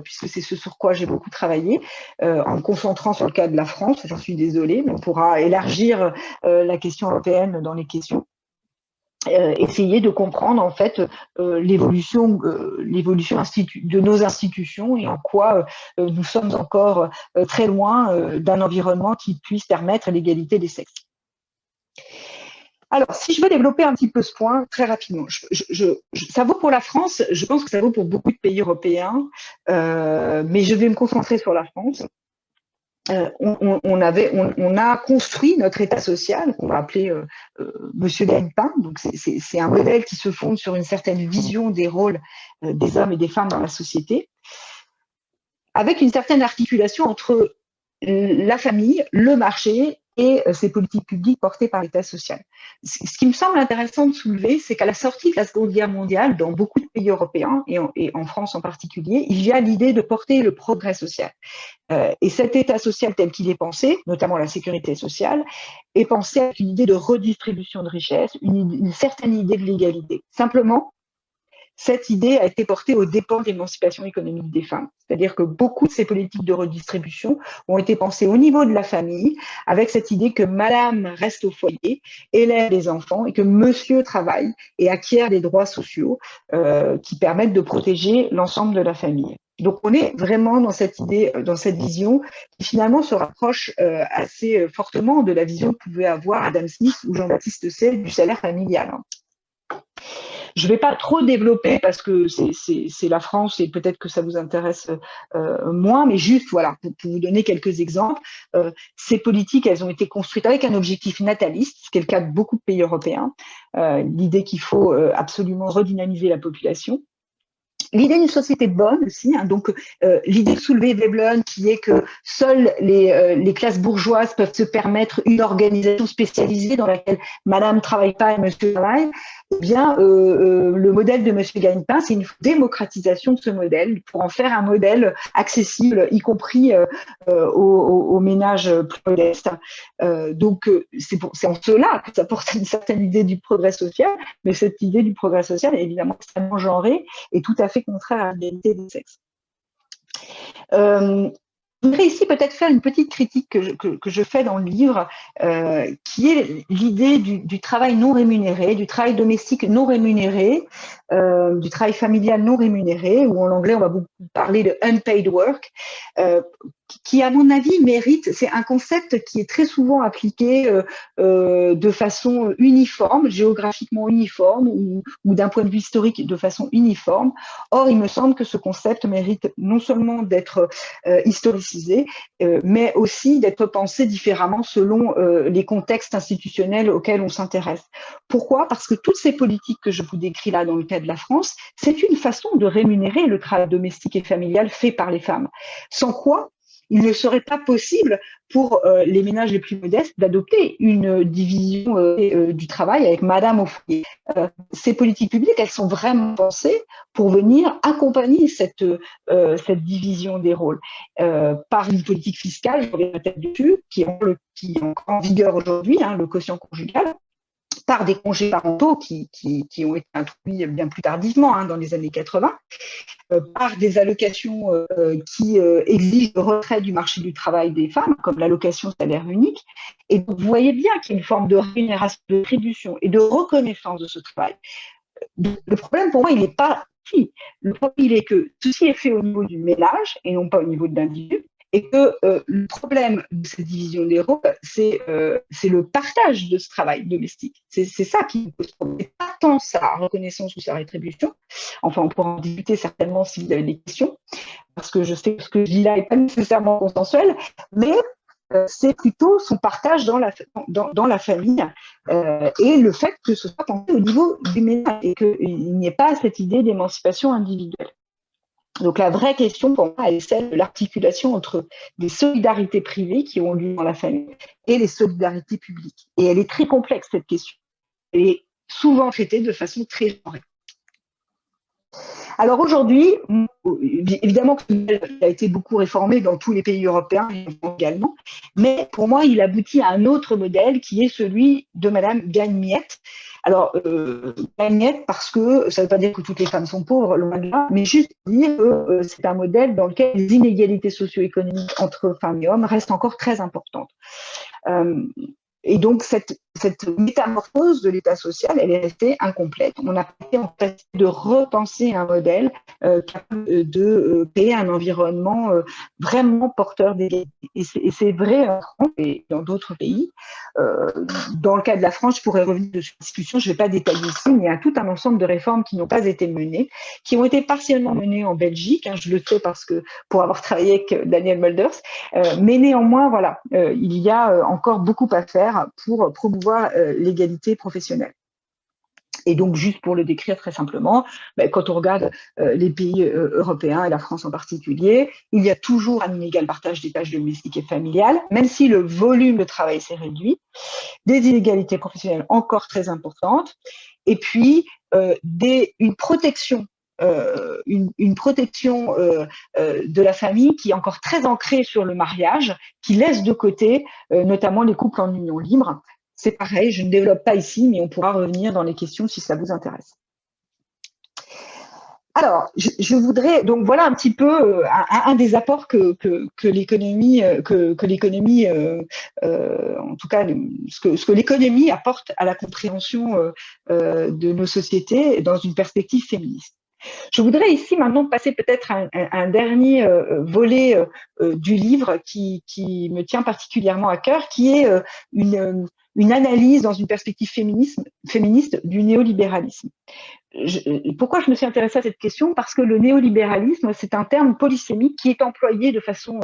puisque c'est ce sur quoi j'ai beaucoup travaillé, en me concentrant sur le cas de la France, j'en suis désolée, mais on pourra élargir la question européenne dans les questions. Essayer de comprendre en fait l'évolution de nos institutions et en quoi nous sommes encore très loin d'un environnement qui puisse permettre l'égalité des sexes. Alors, si je veux développer un petit peu ce point très rapidement, ça vaut pour la France, je pense que ça vaut pour beaucoup de pays européens, mais je vais me concentrer sur la France. On a construit notre État social, qu'on va appeler Monsieur Gagne-Pain. Donc c'est un modèle qui se fonde sur une certaine vision des rôles des hommes et des femmes dans la société, avec une certaine articulation entre la famille, le marché et ces politiques publiques portées par l'État social. Ce qui me semble intéressant de soulever, c'est qu'à la sortie de la Seconde Guerre mondiale, dans beaucoup de pays européens, et en France en particulier, il y a l'idée de porter le progrès social. Et cet État social tel qu'il est pensé, notamment la sécurité sociale, est pensé avec une idée de redistribution de richesse, une certaine idée de l'égalité. Simplement, cette idée a été portée aux dépens de l'émancipation économique des femmes. C'est-à-dire que beaucoup de ces politiques de redistribution ont été pensées au niveau de la famille, avec cette idée que madame reste au foyer, élève les enfants et que monsieur travaille et acquiert des droits sociaux qui permettent de protéger l'ensemble de la famille. Donc on est vraiment dans cette idée, dans cette vision qui finalement se rapproche assez fortement de la vision que pouvait avoir Adam Smith ou Jean-Baptiste Say du salaire familial. Je ne vais pas trop développer parce que c'est la France et peut-être que ça vous intéresse moins, mais juste voilà, pour vous donner quelques exemples. Ces politiques, elles ont été construites avec un objectif nataliste, ce qui est le cas de beaucoup de pays européens. L'idée qu'il faut absolument redynamiser la population. L'idée d'une société bonne aussi, hein, donc l'idée de soulever Veblen qui est que seules les classes bourgeoises peuvent se permettre une organisation spécialisée dans laquelle madame ne travaille pas et monsieur travaille, eh bien le modèle de monsieur Gagne-Pain, c'est une démocratisation de ce modèle pour en faire un modèle accessible, y compris aux ménages plus modestes. Donc c'est en cela que ça porte une certaine idée du progrès social, mais cette idée du progrès social est évidemment extrêmement genrée et tout à fait contraire à l'égalité des sexes. Je voudrais ici peut-être faire une petite critique que je fais dans le livre, qui est l'idée du travail non rémunéré, du travail domestique non rémunéré, du travail familial non rémunéré, ou en anglais on va beaucoup parler de unpaid work, qui, à mon avis, mérite, c'est un concept qui est très souvent appliqué de façon uniforme, géographiquement uniforme, ou d'un point de vue historique de façon uniforme. Or, il me semble que ce concept mérite non seulement d'être historicisé, mais aussi d'être pensé différemment selon les contextes institutionnels auxquels on s'intéresse. Pourquoi? Parce que toutes ces politiques que je vous décris là dans le cas de la France, c'est une façon de rémunérer le travail domestique et familial fait par les femmes. Sans quoi, il ne serait pas possible pour les ménages les plus modestes d'adopter une division du travail avec madame au foyer. Ces politiques publiques, elles sont vraiment pensées pour venir accompagner cette division des rôles par une politique fiscale, je reviens peut-être dessus, qui est encore en vigueur aujourd'hui, le quotient conjugal, par des congés parentaux qui ont été introduits bien plus tardivement, dans les années 80, par des allocations qui exigent le retrait du marché du travail des femmes, comme l'allocation salaire unique. Et donc, vous voyez bien qu'il y a une forme de rémunération, de rétribution et de reconnaissance de ce travail. Le problème, pour moi, il n'est pas ici. Le problème, il est que ceci est fait au niveau du ménage et non pas au niveau de l'individu. Et que le problème de cette division des rôles, c'est le partage de ce travail domestique. C'est ça qui pose problème. Pas tant sa reconnaissance ou sa rétribution. Enfin, on pourra en discuter certainement si vous avez des questions, parce que je sais que ce que je dis là n'est pas nécessairement consensuel, mais c'est plutôt son partage dans la famille et le fait que ce soit pensé au niveau du ménage et qu'il n'y ait pas cette idée d'émancipation individuelle. Donc la vraie question pour moi est celle de l'articulation entre des solidarités privées qui ont lieu dans la famille et les solidarités publiques. Et elle est très complexe, cette question. Elle est souvent traitée de façon très genrée. Alors aujourd'hui, évidemment qu'il a été beaucoup réformé dans tous les pays européens également, mais pour moi, il aboutit à un autre modèle qui est celui de Madame Gagne-Miette. Alors, Gagne-Miette parce que ça ne veut pas dire que toutes les femmes sont pauvres, loin de là, mais juste dire que c'est un modèle dans lequel les inégalités socio-économiques entre femmes et hommes restent encore très importantes. Et donc, cette métamorphose de l'État social, elle est restée incomplète. On a été en fait de repenser un modèle capable de créer un environnement vraiment porteur d'égalité. Et c'est vrai en France et dans d'autres pays. Dans le cas de la France, je pourrais revenir de cette discussion, je ne vais pas détailler ici, mais il y a tout un ensemble de réformes qui n'ont pas été menées, qui ont été partiellement menées en Belgique, je le sais parce que pour avoir travaillé avec Daniel Mulders, mais néanmoins, voilà, il y a encore beaucoup à faire pour promouvoir l'égalité professionnelle. Et donc, juste pour le décrire très simplement, quand on regarde les pays européens et la France en particulier, il y a toujours un inégal partage des tâches domestiques et familiales, même si le volume de travail s'est réduit, des inégalités professionnelles encore très importantes, et puis une protection de la famille qui est encore très ancrée sur le mariage, qui laisse de côté notamment les couples en union libre. C'est pareil, je ne développe pas ici, mais on pourra revenir dans les questions si ça vous intéresse. Alors, je voudrais, donc voilà un petit peu un des apports que l'économie, en tout cas, ce que l'économie apporte à la compréhension de nos sociétés dans une perspective féministe. Je voudrais ici maintenant passer peut-être à un dernier volet du livre qui me tient particulièrement à cœur, qui est une analyse dans une perspective féministe du néolibéralisme. Pourquoi je me suis intéressée à cette question? Parce que le néolibéralisme, c'est un terme polysémique qui est employé de façon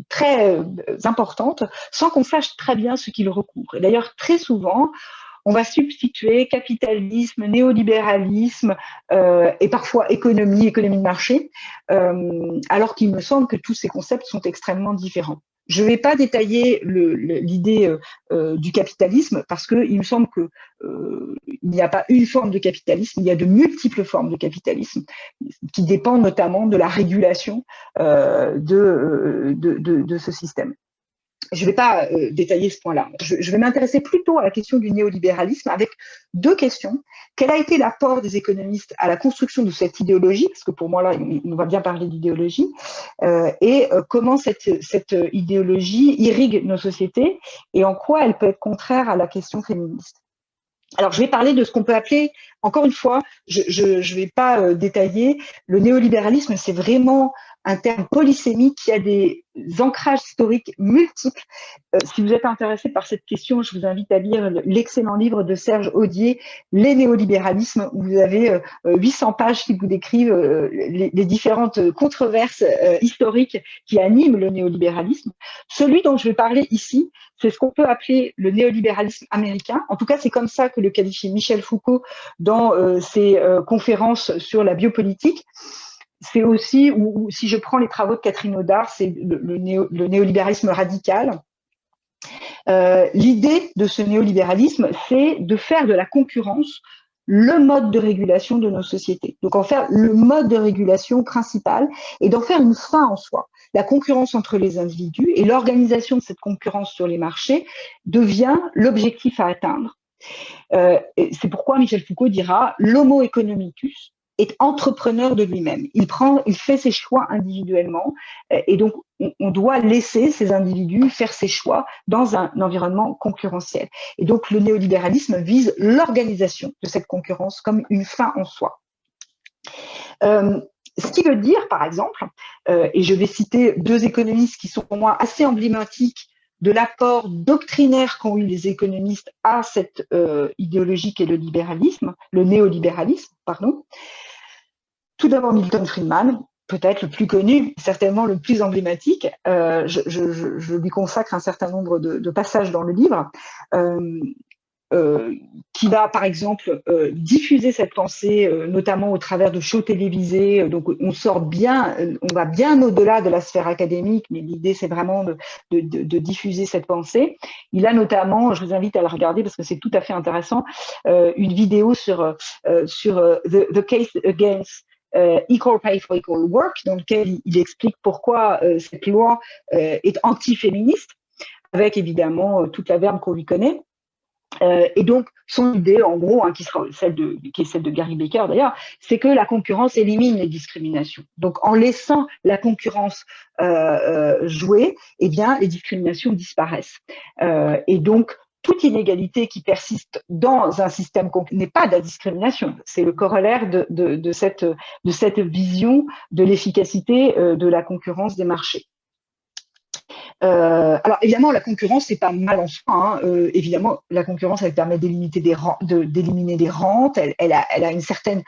très importante, sans qu'on sache très bien ce qu'il recouvre. Et d'ailleurs, très souvent, on va substituer capitalisme, néolibéralisme et parfois économie de marché, alors qu'il me semble que tous ces concepts sont extrêmement différents. Je ne vais pas détailler l'idée du capitalisme parce qu'il me semble que il n'y a pas une forme de capitalisme, il y a de multiples formes de capitalisme qui dépendent notamment de la régulation de ce système. Je ne vais pas détailler ce point-là. Je vais m'intéresser plutôt à la question du néolibéralisme avec deux questions. Quel a été l'apport des économistes à la construction de cette idéologie? Parce que pour moi, là, on va bien parler d'idéologie. Et comment cette idéologie irrigue nos sociétés et en quoi elle peut être contraire à la question féministe. Alors, je vais parler de ce qu'on peut appeler encore une fois, je vais pas détailler. Le néolibéralisme, c'est vraiment un terme polysémique qui a des ancrages historiques multiples. Si vous êtes intéressé par cette question, je vous invite à lire l'excellent livre de Serge Audier, Les néolibéralismes, où vous avez 800 pages qui vous décrivent les différentes controverses historiques qui animent le néolibéralisme. Celui dont je vais parler ici, c'est ce qu'on peut appeler le néolibéralisme américain. En tout cas, c'est comme ça que le qualifie Michel Foucault dans ses conférences sur la biopolitique. C'est aussi, ou si je prends les travaux de Catherine Audard, c'est le néolibéralisme radical. L'idée de ce néolibéralisme, c'est de faire de la concurrence le mode de régulation de nos sociétés. Donc, en faire le mode de régulation principal et d'en faire une fin en soi. La concurrence entre les individus et l'organisation de cette concurrence sur les marchés devient l'objectif à atteindre. C'est pourquoi Michel Foucault dira « l'homo economicus » est entrepreneur de lui-même. Il fait ses choix individuellement et donc on doit laisser ces individus faire ses choix dans un environnement concurrentiel. Et donc le néolibéralisme vise l'organisation de cette concurrence comme une fin en soi. Ce qui veut dire, par exemple, et je vais citer deux économistes qui sont pour moi assez emblématiques de l'apport doctrinaire qu'ont eu les économistes à cette idéologie qu'est le néolibéralisme, pardon. Tout d'abord Milton Friedman, peut-être le plus connu, certainement le plus emblématique. Je lui consacre un certain nombre de passages dans le livre, qui va par exemple diffuser cette pensée, notamment au travers de shows télévisés. Donc on va bien au-delà de la sphère académique, mais l'idée c'est vraiment de diffuser cette pensée. Il a notamment, je vous invite à la regarder parce que c'est tout à fait intéressant, une vidéo sur the case against Equal Pay for Equal Work, dans lequel il explique pourquoi cette loi est anti-féministe, avec évidemment toute la verve qu'on lui connaît. Et donc, son idée, en gros, qui est celle de Gary Becker d'ailleurs, c'est que la concurrence élimine les discriminations. Donc, en laissant la concurrence jouer, eh bien, les discriminations disparaissent. Et donc, toute inégalité qui persiste dans un système n'est pas de la discrimination, c'est le corollaire de cette vision de l'efficacité de la concurrence des marchés. Alors évidemment, la concurrence, c'est pas mal en soi. Évidemment, la concurrence, elle permet d'éliminer des rentes, elle a une certaine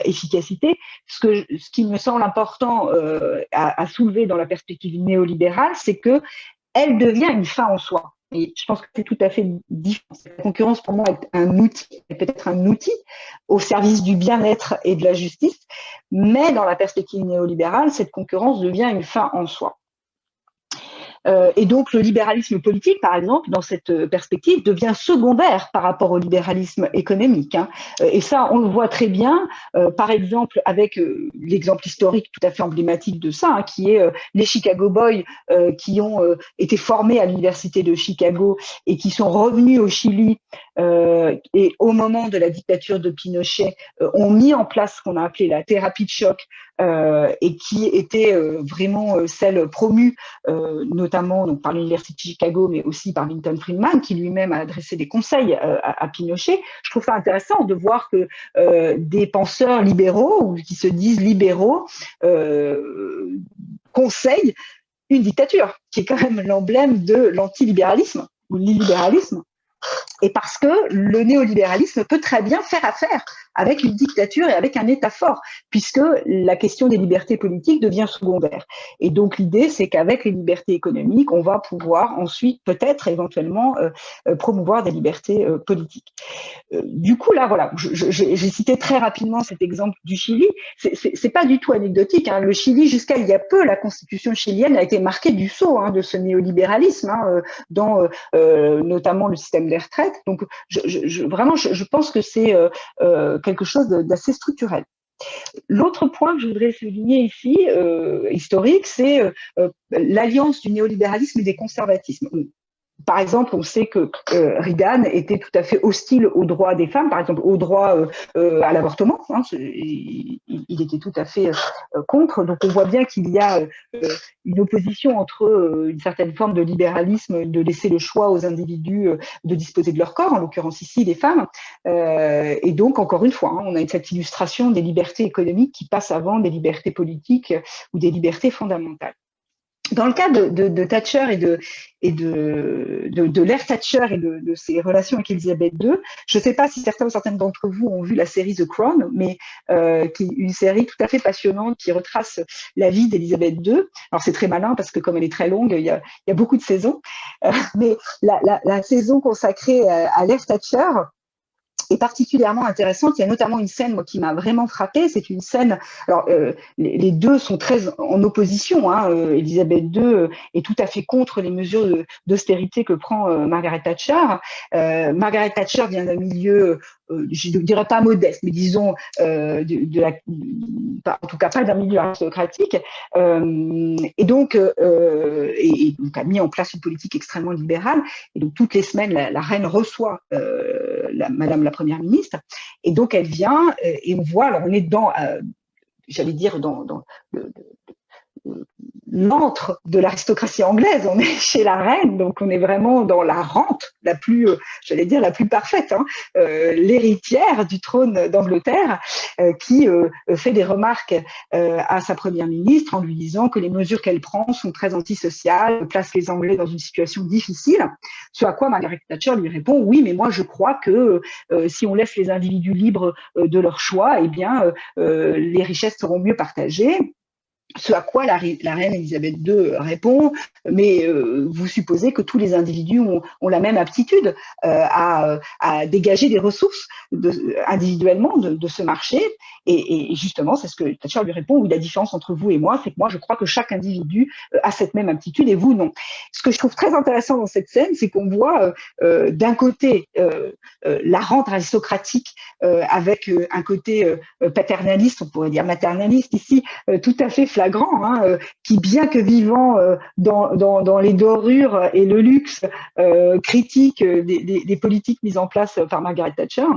efficacité. Ce qui me semble important à soulever dans la perspective néolibérale, c'est que elle devient une fin en soi. Et je pense que c'est tout à fait différent. La concurrence, pour moi, est un outil, peut-être un outil au service du bien-être et de la justice, mais dans la perspective néolibérale, cette concurrence devient une fin en soi. Et donc, le libéralisme politique, par exemple, dans cette perspective, devient secondaire par rapport au libéralisme économique. Et ça, on le voit très bien, par exemple, avec l'exemple historique tout à fait emblématique de ça, qui est les Chicago Boys qui ont été formés à l'université de Chicago et qui sont revenus au Chili et au moment de la dictature de Pinochet, ont mis en place ce qu'on a appelé la thérapie de choc, et qui était vraiment celle promue notamment donc, par l'Université de Chicago, mais aussi par Milton Friedman, qui lui-même a adressé des conseils à Pinochet. Je trouve ça intéressant de voir que des penseurs libéraux, ou qui se disent libéraux, conseillent une dictature, qui est quand même l'emblème de l'antilibéralisme, ou l'illibéralisme. Et parce que le néolibéralisme peut très bien faire affaire avec une dictature et avec un État fort, puisque la question des libertés politiques devient secondaire. Et donc l'idée, c'est qu'avec les libertés économiques, on va pouvoir ensuite peut-être éventuellement promouvoir des libertés politiques. Du coup, là, voilà, j'ai cité très rapidement cet exemple du Chili. C'est pas du tout anecdotique. Le Chili, jusqu'à il y a peu, la constitution chilienne a été marquée du sceau de ce néolibéralisme dans notamment le système des retraites. Donc, vraiment, je pense que c'est quelque chose d'assez structurel. L'autre point que je voudrais souligner ici, historique, c'est l'alliance du néolibéralisme et des conservatismes. Par exemple, on sait que Reagan était tout à fait hostile aux droits des femmes, par exemple au droit à l'avortement. Il était tout à fait contre. Donc on voit bien qu'il y a une opposition entre une certaine forme de libéralisme, de laisser le choix aux individus de disposer de leur corps, en l'occurrence ici les femmes. Et donc, encore une fois, hein, on a cette illustration des libertés économiques qui passent avant des libertés politiques ou des libertés fondamentales. Dans le cas de Thatcher et de l'ère Thatcher et de ses relations avec Elisabeth II, je ne sais pas si certains ou certaines d'entre vous ont vu la série The Crown, mais qui est une série tout à fait passionnante qui retrace la vie d'Elisabeth II. Alors c'est très malin parce que comme elle est très longue, il y a beaucoup de saisons, mais la saison consacrée à l'ère Thatcher est particulièrement intéressante. Il y a notamment une scène, moi, qui m'a vraiment frappée. C'est une scène. Alors, les deux sont très en opposition. Hein. Elisabeth II est tout à fait contre les mesures d'austérité que prend Margaret Thatcher. Margaret Thatcher vient d'un milieu, je ne dirais pas modeste, mais disons en tout cas pas d'un milieu aristocratique. Et donc a mis en place une politique extrêmement libérale. Et donc toutes les semaines, la reine reçoit Madame la Première ministre, et donc elle vient et on voit, alors on est dans, j'allais dire, dans l'antre de l'aristocratie anglaise, on est chez la reine, donc on est vraiment dans la rente la plus, j'allais dire, la plus parfaite, hein, l'héritière du trône d'Angleterre, qui fait des remarques à sa première ministre en lui disant que les mesures qu'elle prend sont très antisociales, placent les Anglais dans une situation difficile, ce à quoi Margaret Thatcher lui répond: oui, mais moi je crois que si on laisse les individus libres de leur choix, eh bien les richesses seront mieux partagées. Ce à quoi la reine Elisabeth II répond: mais vous supposez que tous les individus ont la même aptitude à dégager des ressources individuellement de ce marché. Et justement, c'est ce que Thatcher lui répond: oui, la différence entre vous et moi, c'est que moi, je crois que chaque individu a cette même aptitude et vous, non. Ce que je trouve très intéressant dans cette scène, c'est qu'on voit d'un côté la rente aristocratique avec un côté paternaliste, on pourrait dire maternaliste ici, tout à fait flagrant, hein, qui, bien que vivant dans les dorures et le luxe, critique des politiques mises en place par Margaret Thatcher,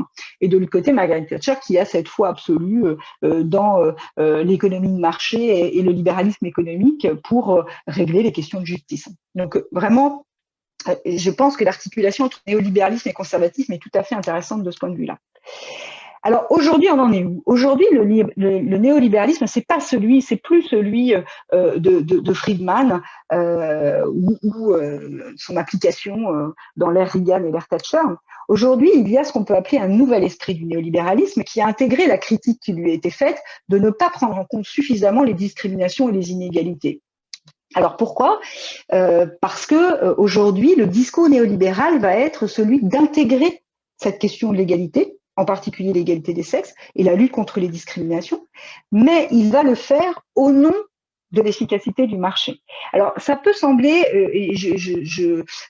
et de l'autre côté Margaret Thatcher qui a cette foi absolue dans l'économie de marché et le libéralisme économique pour régler les questions de justice. Donc vraiment, je pense que l'articulation entre néolibéralisme et conservatisme est tout à fait intéressante de ce point de vue-là. Alors aujourd'hui, on en est où? Aujourd'hui, le néolibéralisme, c'est plus celui de Friedman ou son application dans l'ère Reagan et l'ère Thatcher. Aujourd'hui, il y a ce qu'on peut appeler un nouvel esprit du néolibéralisme qui a intégré la critique qui lui a été faite de ne pas prendre en compte suffisamment les discriminations et les inégalités. Alors pourquoi? Parce que aujourd'hui, le discours néolibéral va être celui d'intégrer cette question de l'égalité, en particulier l'égalité des sexes et la lutte contre les discriminations, mais il va le faire au nom de l'efficacité du marché. Alors, ça peut sembler, et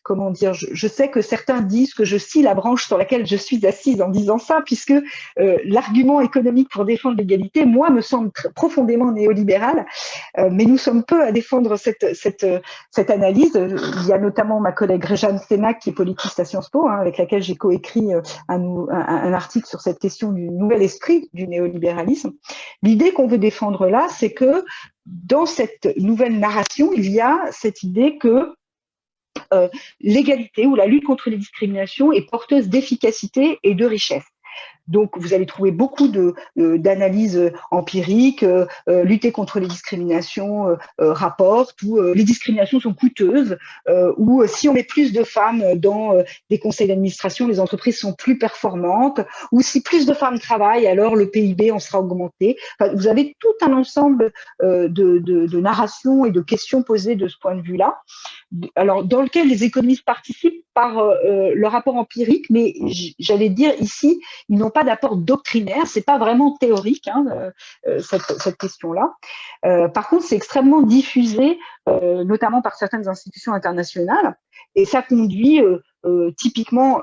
comment dire, je sais que certains disent que je scie la branche sur laquelle je suis assise en disant ça, puisque l'argument économique pour défendre l'égalité, moi, me semble profondément néolibéral, mais nous sommes peu à défendre cette analyse. Il y a notamment ma collègue Réjeanne Sénac, qui est politiste à Sciences Po, hein, avec laquelle j'ai coécrit un article sur cette question du nouvel esprit du néolibéralisme. L'idée qu'on veut défendre là, c'est que dans cette nouvelle narration, il y a cette idée que l'égalité ou la lutte contre les discriminations est porteuse d'efficacité et de richesse. Donc, vous allez trouver beaucoup d'analyses empiriques, lutter contre les discriminations rapporte, ou les discriminations sont coûteuses, ou si on met plus de femmes dans des conseils d'administration, les entreprises sont plus performantes, ou si plus de femmes travaillent, alors le PIB en sera augmenté. Enfin, vous avez tout un ensemble de narrations et de questions posées de ce point de vue-là, alors dans lequel les économistes participent par le rapport empirique, mais j'allais dire ici, ils n'ont pas d'apport doctrinaire, c'est pas vraiment théorique, hein, cette question-là. Par contre, c'est extrêmement diffusé, notamment par certaines institutions internationales, et ça conduit typiquement,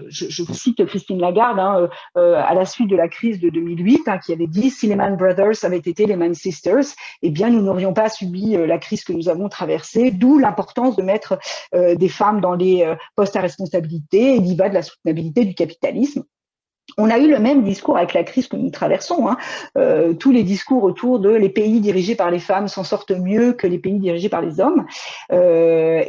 je vous cite Christine Lagarde, hein, à la suite de la crise de 2008, hein, qui avait dit: si les Man Brothers avaient été les Man Sisters, eh bien nous n'aurions pas subi la crise que nous avons traversée, d'où l'importance de mettre des femmes dans les postes à responsabilité, et il y va de la soutenabilité du capitalisme. On a eu le même discours avec la crise que nous traversons. Tous les discours autour de les pays dirigés par les femmes s'en sortent mieux que les pays dirigés par les hommes. C'est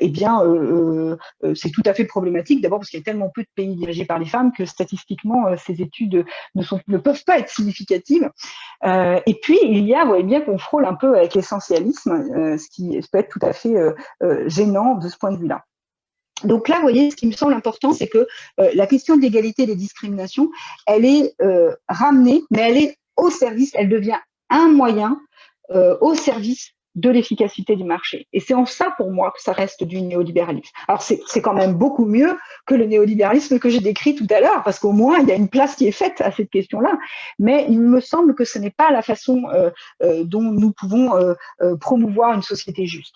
tout à fait problématique. D'abord parce qu'il y a tellement peu de pays dirigés par les femmes que statistiquement, ces études ne peuvent pas être significatives. Et puis, vous voyez bien qu'on frôle un peu avec l'essentialisme, ce qui peut être tout à fait gênant de ce point de vue-là. Donc là, vous voyez, ce qui me semble important, c'est que la question de l'égalité et des discriminations, elle est ramenée, mais elle est au service, elle devient un moyen au service de l'efficacité du marché. Et c'est en ça, pour moi, que ça reste du néolibéralisme. Alors, c'est quand même beaucoup mieux que le néolibéralisme que j'ai décrit tout à l'heure, parce qu'au moins, il y a une place qui est faite à cette question-là. Mais il me semble que ce n'est pas la façon dont nous pouvons promouvoir une société juste.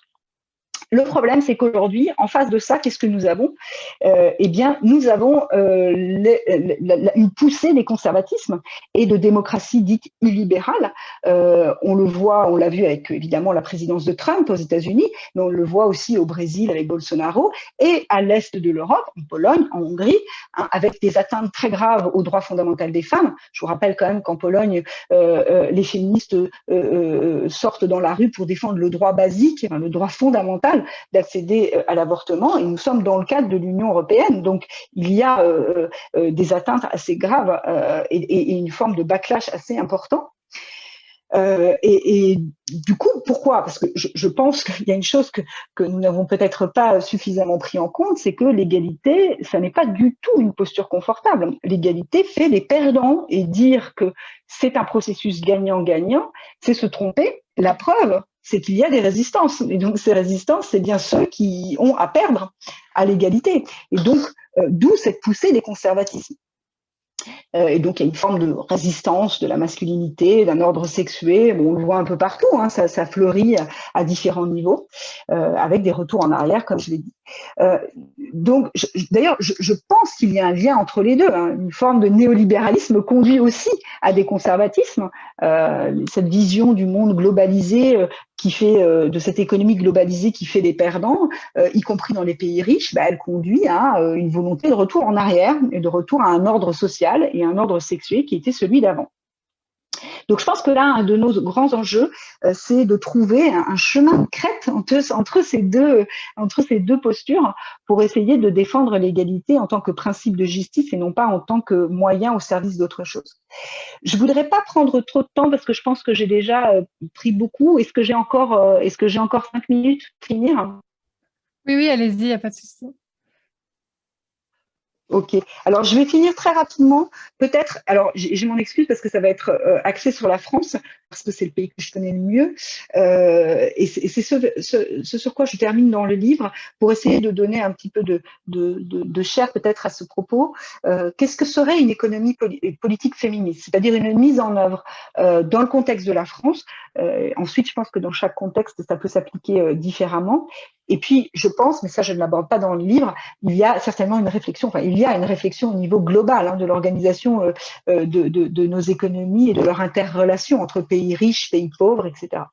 Le problème, c'est qu'aujourd'hui, en face de ça, qu'est-ce que nous avons? Nous avons une poussée des conservatismes et de démocratie dite illibérale. On le voit, on l'a vu avec évidemment la présidence de Trump aux États-Unis, mais on le voit aussi au Brésil avec Bolsonaro et à l'est de l'Europe, en Pologne, en Hongrie, avec des atteintes très graves aux droits fondamentaux des femmes. Je vous rappelle quand même qu'en Pologne, les féministes sortent dans la rue pour défendre le droit basique, le droit fondamental d'accéder à l'avortement, et nous sommes dans le cadre de l'Union européenne, donc il y a des atteintes assez graves et une forme de backlash assez important. Du coup, pourquoi? Parce que je pense qu'il y a une chose que nous n'avons peut-être pas suffisamment pris en compte, c'est que l'égalité, ça n'est pas du tout une posture confortable. L'égalité fait des perdants, et dire que c'est un processus gagnant-gagnant, c'est se tromper. La preuve, c'est qu'il y a des résistances. Et donc, ces résistances, c'est bien ceux qui ont à perdre à l'égalité. Et donc, d'où cette poussée des conservatismes. Et donc, il y a une forme de résistance de la masculinité, d'un ordre sexué. Bon, on le voit un peu partout, ça fleurit à différents niveaux, avec des retours en arrière, comme je l'ai dit. Donc, d'ailleurs, je pense qu'il y a un lien entre les deux. Une forme de néolibéralisme conduit aussi à des conservatismes. Cette vision du monde globalisé qui fait de cette économie globalisée qui fait des perdants, y compris dans les pays riches, elle conduit à une volonté de retour en arrière et de retour à un ordre social et un ordre sexué qui était celui d'avant. Donc, je pense que là, un de nos grands enjeux, c'est de trouver un chemin de crête entre ces deux postures pour essayer de défendre l'égalité en tant que principe de justice et non pas en tant que moyen au service d'autre chose. Je voudrais pas prendre trop de temps parce que je pense que j'ai déjà pris beaucoup. Est-ce que j'ai encore 5 minutes pour finir? Oui, allez-y, il n'y a pas de souci. Ok. Alors, je vais finir très rapidement. Peut-être, alors, j'ai mon excuse parce que ça va être axé sur la France, parce que c'est le pays que je connais le mieux. Et c'est ce sur quoi je termine dans le livre, pour essayer de donner un petit peu de chair peut-être à ce propos. Qu'est-ce que serait une économie politique féministe? C'est-à-dire une mise en œuvre dans le contexte de la France. Ensuite, je pense que dans chaque contexte, ça peut s'appliquer différemment. Et puis, je pense, mais ça, je ne l'aborde pas dans le livre, il y a certainement une réflexion, il y a une réflexion au niveau global de l'organisation de nos économies et de leur interrelation entre pays riches, pays pauvres, etc.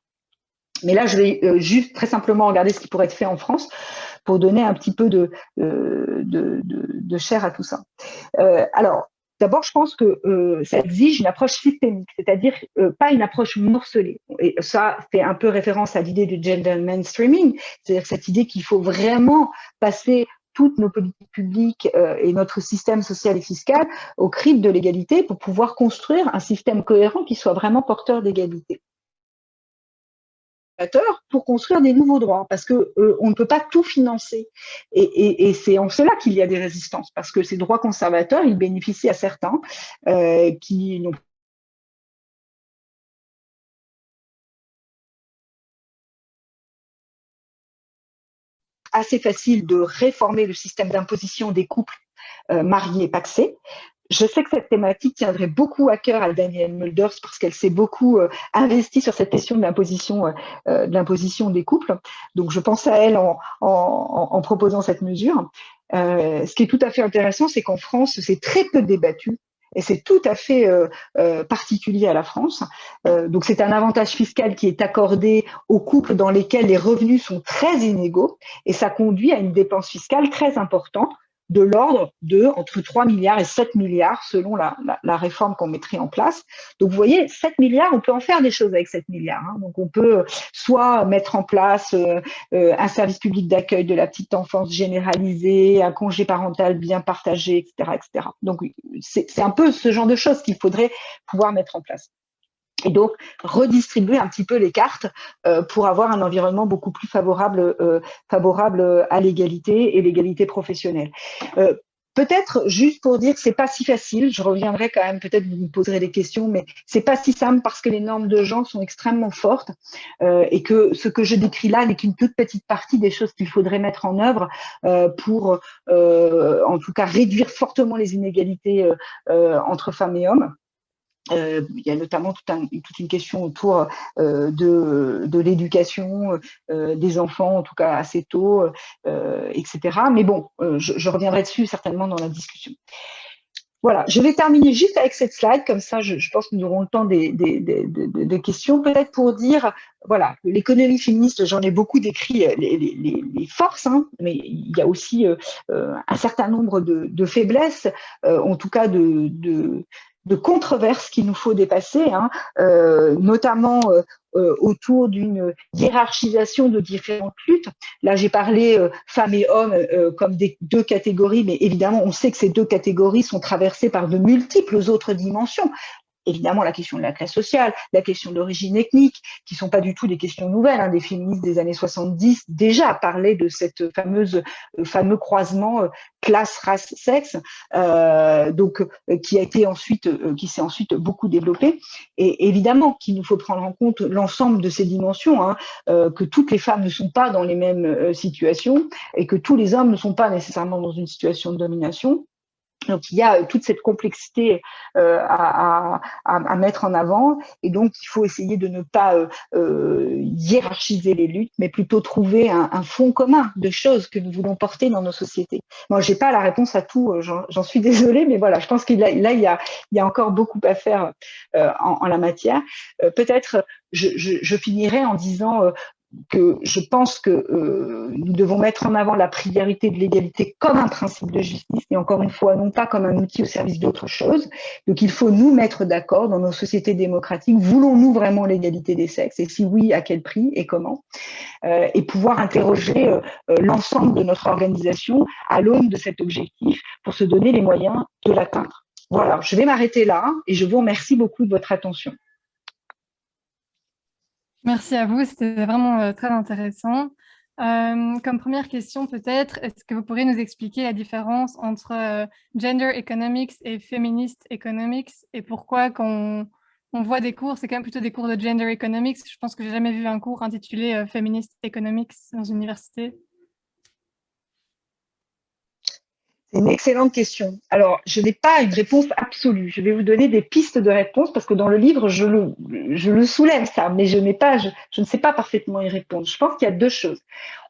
Mais là, je vais juste très simplement regarder ce qui pourrait être fait en France pour donner un petit peu de chair à tout ça. Alors, d'abord, je pense que ça exige une approche systémique, c'est-à-dire pas une approche morcelée. Et ça fait un peu référence à l'idée du gender mainstreaming, c'est-à-dire cette idée qu'il faut vraiment passer toutes nos politiques publiques et notre système social et fiscal au crible de l'égalité pour pouvoir construire un système cohérent qui soit vraiment porteur d'égalité. Pour construire des nouveaux droits, parce que on ne peut pas tout financer, et c'est en cela qu'il y a des résistances, parce que ces droits conservateurs, ils bénéficient à certains qui n'ont assez facile de réformer le système d'imposition des couples mariés et pacsés. Je sais que cette thématique tiendrait beaucoup à cœur à Danielle Mulders parce qu'elle s'est beaucoup investie sur cette question de l'imposition des couples. Donc, je pense à elle en proposant cette mesure. Ce qui est tout à fait intéressant, c'est qu'en France, c'est très peu débattu. Et c'est tout à fait particulier à la France. Donc, c'est un avantage fiscal qui est accordé aux couples dans lesquels les revenus sont très inégaux. Et ça conduit à une dépense fiscale très importante, de l'ordre de entre 3 milliards et 7 milliards selon la réforme qu'on mettrait en place. Donc, vous voyez, 7 milliards, on peut en faire des choses avec 7 milliards. Hein. Donc, on peut soit mettre en place un service public d'accueil de la petite enfance généralisé, un congé parental bien partagé, etc., etc. Donc, c'est un peu ce genre de choses qu'il faudrait pouvoir mettre en place. Et donc, redistribuer un petit peu les cartes pour avoir un environnement beaucoup plus favorable à l'égalité et l'égalité professionnelle. Peut-être juste pour dire que c'est pas si facile, je reviendrai quand même, peut-être vous me poserez des questions, mais c'est pas si simple parce que les normes de genre sont extrêmement fortes et que ce que je décris là n'est qu'une toute petite partie des choses qu'il faudrait mettre en œuvre pour, en tout cas, réduire fortement les inégalités entre femmes et hommes. Il y a notamment toute une question autour de l'éducation des enfants, en tout cas assez tôt, etc. Mais bon, je reviendrai dessus certainement dans la discussion. Voilà, je vais terminer juste avec cette slide, comme ça je pense que nous aurons le temps des questions, peut-être pour dire, voilà, l'économie féministe, j'en ai beaucoup décrit les forces, hein, mais il y a aussi un certain nombre de faiblesses, en tout cas de controverses qu'il nous faut dépasser, hein, notamment autour d'une hiérarchisation de différentes luttes. Là, j'ai parlé femmes et hommes comme deux catégories, mais évidemment, on sait que ces deux catégories sont traversées par de multiples autres dimensions. Évidemment, la question de la classe sociale, la question d'origine ethnique, qui sont pas du tout des questions nouvelles. Hein, des féministes des années 70 déjà parlaient de cette fameux croisement classe, race, sexe, donc qui s'est ensuite beaucoup développé. Et évidemment qu'il nous faut prendre en compte l'ensemble de ces dimensions, hein, que toutes les femmes ne sont pas dans les mêmes situations et que tous les hommes ne sont pas nécessairement dans une situation de domination. Donc, il y a toute cette complexité à mettre en avant, et donc il faut essayer de ne pas hiérarchiser les luttes, mais plutôt trouver un fond commun de choses que nous voulons porter dans nos sociétés. Moi, j'ai pas la réponse à tout, j'en suis désolée, mais voilà, je pense qu'il y a encore beaucoup à faire en la matière. Peut-être je finirai en disant que je pense que nous devons mettre en avant la priorité de l'égalité comme un principe de justice, et encore une fois, non pas comme un outil au service d'autre chose. Donc, il faut nous mettre d'accord dans nos sociétés démocratiques. Voulons-nous vraiment l'égalité des sexes? Et si oui, à quel prix et comment? Et pouvoir interroger l'ensemble de notre organisation à l'aune de cet objectif pour se donner les moyens de l'atteindre. Voilà, je vais m'arrêter là et je vous remercie beaucoup de votre attention. Merci à vous, c'était vraiment très intéressant. Comme première question peut-être, est-ce que vous pourriez nous expliquer la différence entre gender economics et feminist economics et pourquoi quand on voit des cours, c'est quand même plutôt des cours de gender economics? Je pense que j'ai jamais vu un cours intitulé feminist economics dans une université. C'est une excellente question. Alors, je n'ai pas une réponse absolue. Je vais vous donner des pistes de réponse parce que dans le livre, je le soulève ça, mais je ne sais pas parfaitement y répondre. Je pense qu'il y a deux choses.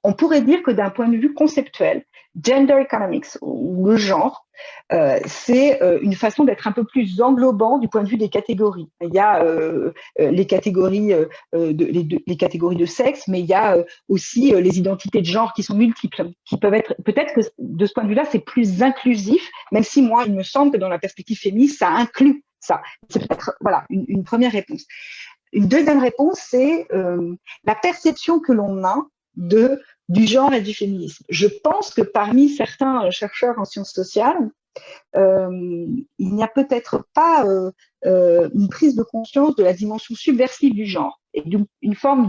On pourrait dire que d'un point de vue conceptuel, gender economics ou le genre, c'est une façon d'être un peu plus englobant du point de vue des catégories. Il y a les catégories de sexe, mais il y a aussi les identités de genre qui sont multiples, qui peuvent être, peut-être que de ce point de vue-là, c'est plus inclusif, même si moi, il me semble que dans la perspective féministe, ça inclut ça. C'est peut-être voilà une première réponse. Une deuxième réponse, c'est la perception que l'on a du genre et du féminisme. Je pense que parmi certains chercheurs en sciences sociales, il n'y a peut-être pas une prise de conscience de la dimension subversive du genre et une forme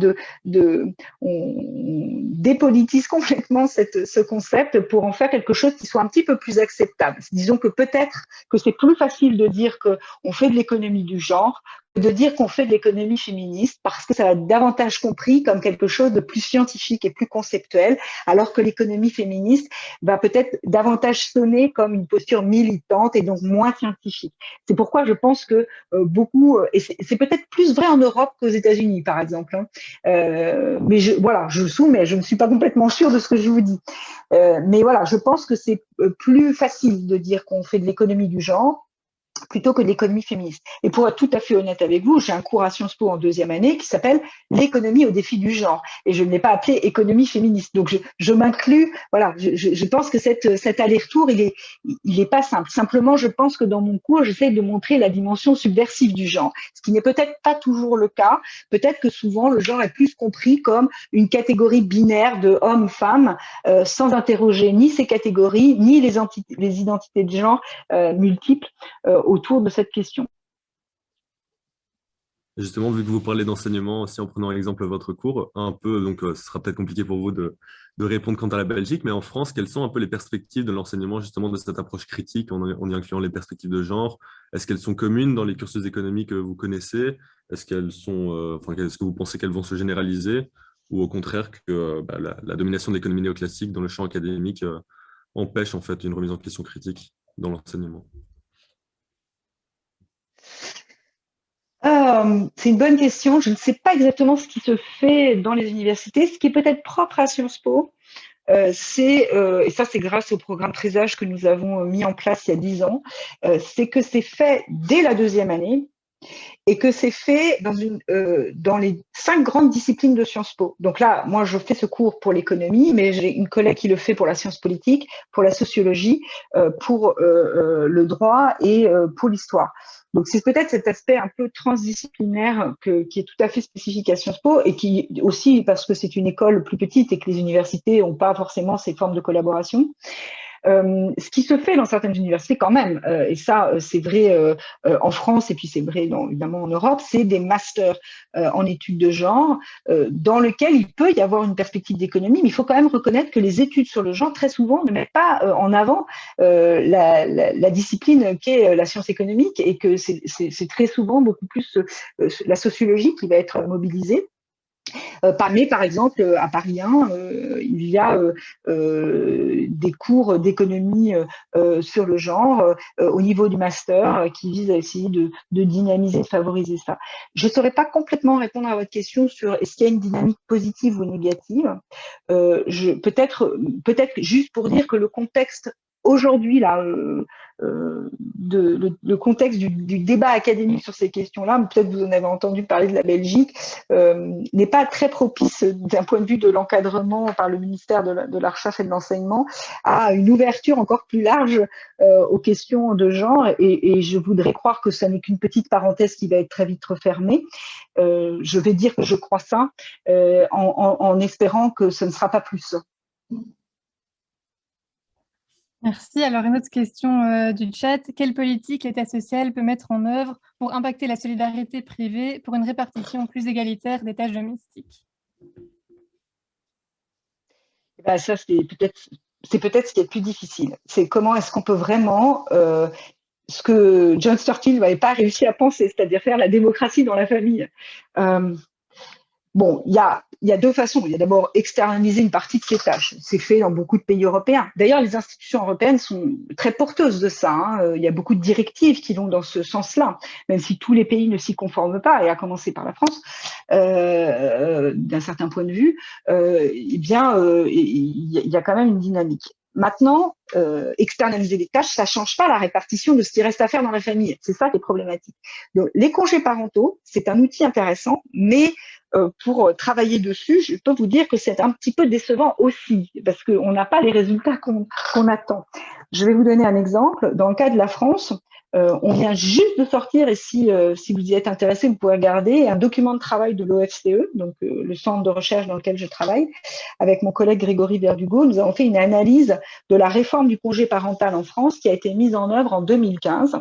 on dépolitise complètement ce concept pour en faire quelque chose qui soit un petit peu plus acceptable. Disons que peut-être que c'est plus facile de dire qu'on fait de l'économie du genre que de dire qu'on fait de l'économie féministe parce que ça va être davantage compris comme quelque chose de plus scientifique et plus conceptuel, alors que l'économie féministe va peut-être davantage sonner comme une posture militante et donc moins scientifique. C'est pourquoi je pense que beaucoup, et c'est peut-être plus vrai en Europe qu'aux États-Unis, par exemple, hein, mais je soumets, je ne suis pas complètement sûre de ce que je vous dis. Mais voilà, je pense que c'est plus facile de dire qu'on fait de l'économie du genre plutôt que de l'économie féministe. Et pour être tout à fait honnête avec vous, j'ai un cours à Sciences Po en 2e année qui s'appelle l'économie au défi du genre. Et je ne l'ai pas appelé économie féministe. Donc, je m'inclus, voilà, je pense que cet aller-retour, il est pas simple. Simplement, je pense que dans mon cours, j'essaie de montrer la dimension subversive du genre, ce qui n'est peut-être pas toujours le cas. Peut-être que souvent, le genre est plus compris comme une catégorie binaire de hommes, femmes, sans interroger ni ces catégories, ni les identités de genre multiples autour de cette question. Justement, vu que vous parlez d'enseignement, aussi en prenant exemple votre cours, un peu, donc ce sera peut-être compliqué pour vous de répondre quant à la Belgique, mais en France, quelles sont un peu les perspectives de l'enseignement justement de cette approche critique en y incluant les perspectives de genre? Est-ce qu'elles sont communes dans les cursus économiques que vous connaissez? Est-ce qu'elles sont, est-ce que vous pensez qu'elles vont se généraliser? Ou au contraire que la domination de l'économie néoclassique dans le champ académique empêche en fait une remise en question critique dans l'enseignement? C'est une bonne question. Je ne sais pas exactement ce qui se fait dans les universités. Ce qui est peut-être propre à Sciences Po, et ça c'est grâce au programme Trésage que nous avons mis en place il y a 10 ans, c'est que c'est fait dès la 2e année et que c'est fait dans les 5 grandes disciplines de Sciences Po. Donc là, moi, je fais ce cours pour l'économie, mais j'ai une collègue qui le fait pour la science politique, pour la sociologie, pour le droit et pour l'histoire. Donc c'est peut-être cet aspect un peu transdisciplinaire qui est tout à fait spécifique à Sciences Po et qui aussi, parce que c'est une école plus petite et que les universités n'ont pas forcément ces formes de collaboration. Ce qui se fait dans certaines universités quand même, et ça c'est vrai en France et puis c'est vrai évidemment en Europe, c'est des masters en études de genre dans lesquels il peut y avoir une perspective d'économie, mais il faut quand même reconnaître que les études sur le genre très souvent ne mettent pas en avant la discipline qu'est la science économique et que c'est très souvent beaucoup plus la sociologie qui va être mobilisée. Mais par exemple, à Paris 1, il y a des cours d'économie sur le genre au niveau du master qui visent à essayer de dynamiser, de favoriser ça. Je ne saurais pas complètement répondre à votre question sur est-ce qu'il y a une dynamique positive ou négative. Peut-être juste pour dire que le contexte aujourd'hui, là, le contexte du débat académique sur ces questions-là, peut-être vous en avez entendu parler de la Belgique, n'est pas très propice d'un point de vue de l'encadrement par le ministère de la Recherche et de l'Enseignement à une ouverture encore plus large aux questions de genre. Et je voudrais croire que ça n'est qu'une petite parenthèse qui va être très vite refermée. Je vais dire que je crois ça en espérant que ce ne sera pas plus. Merci. Alors, une autre question du chat. Quelle politique l'État social peut mettre en œuvre pour impacter la solidarité privée pour une répartition plus égalitaire des tâches domestiques? Ben ça, c'est peut-être ce qui est le plus difficile. C'est comment est-ce qu'on peut vraiment, ce que John Stuart Mill n'avait pas réussi à penser, c'est-à-dire faire la démocratie dans la famille. Bon, il y a 2 façons. Il y a d'abord externaliser une partie de ces tâches. C'est fait dans beaucoup de pays européens. D'ailleurs, les institutions européennes sont très porteuses de ça. Hein. Il y a beaucoup de directives qui vont dans ce sens-là, même si tous les pays ne s'y conforment pas, et à commencer par la France, d'un certain point de vue. Il y a quand même une dynamique. Maintenant, externaliser les tâches, ça change pas la répartition de ce qui reste à faire dans la famille. C'est ça qui est problématique. Donc, les congés parentaux, c'est un outil intéressant, mais pour travailler dessus, je peux vous dire que c'est un petit peu décevant aussi, parce qu'on n'a pas les résultats qu'on attend. Je vais vous donner un exemple. Dans le cas de la France, on vient juste de sortir, et si vous y êtes intéressé, vous pouvez regarder un document de travail de l'OFCE, donc le centre de recherche dans lequel je travaille, avec mon collègue Grégory Verdugo. Nous avons fait une analyse de la réforme du congé parental en France qui a été mise en œuvre en 2015.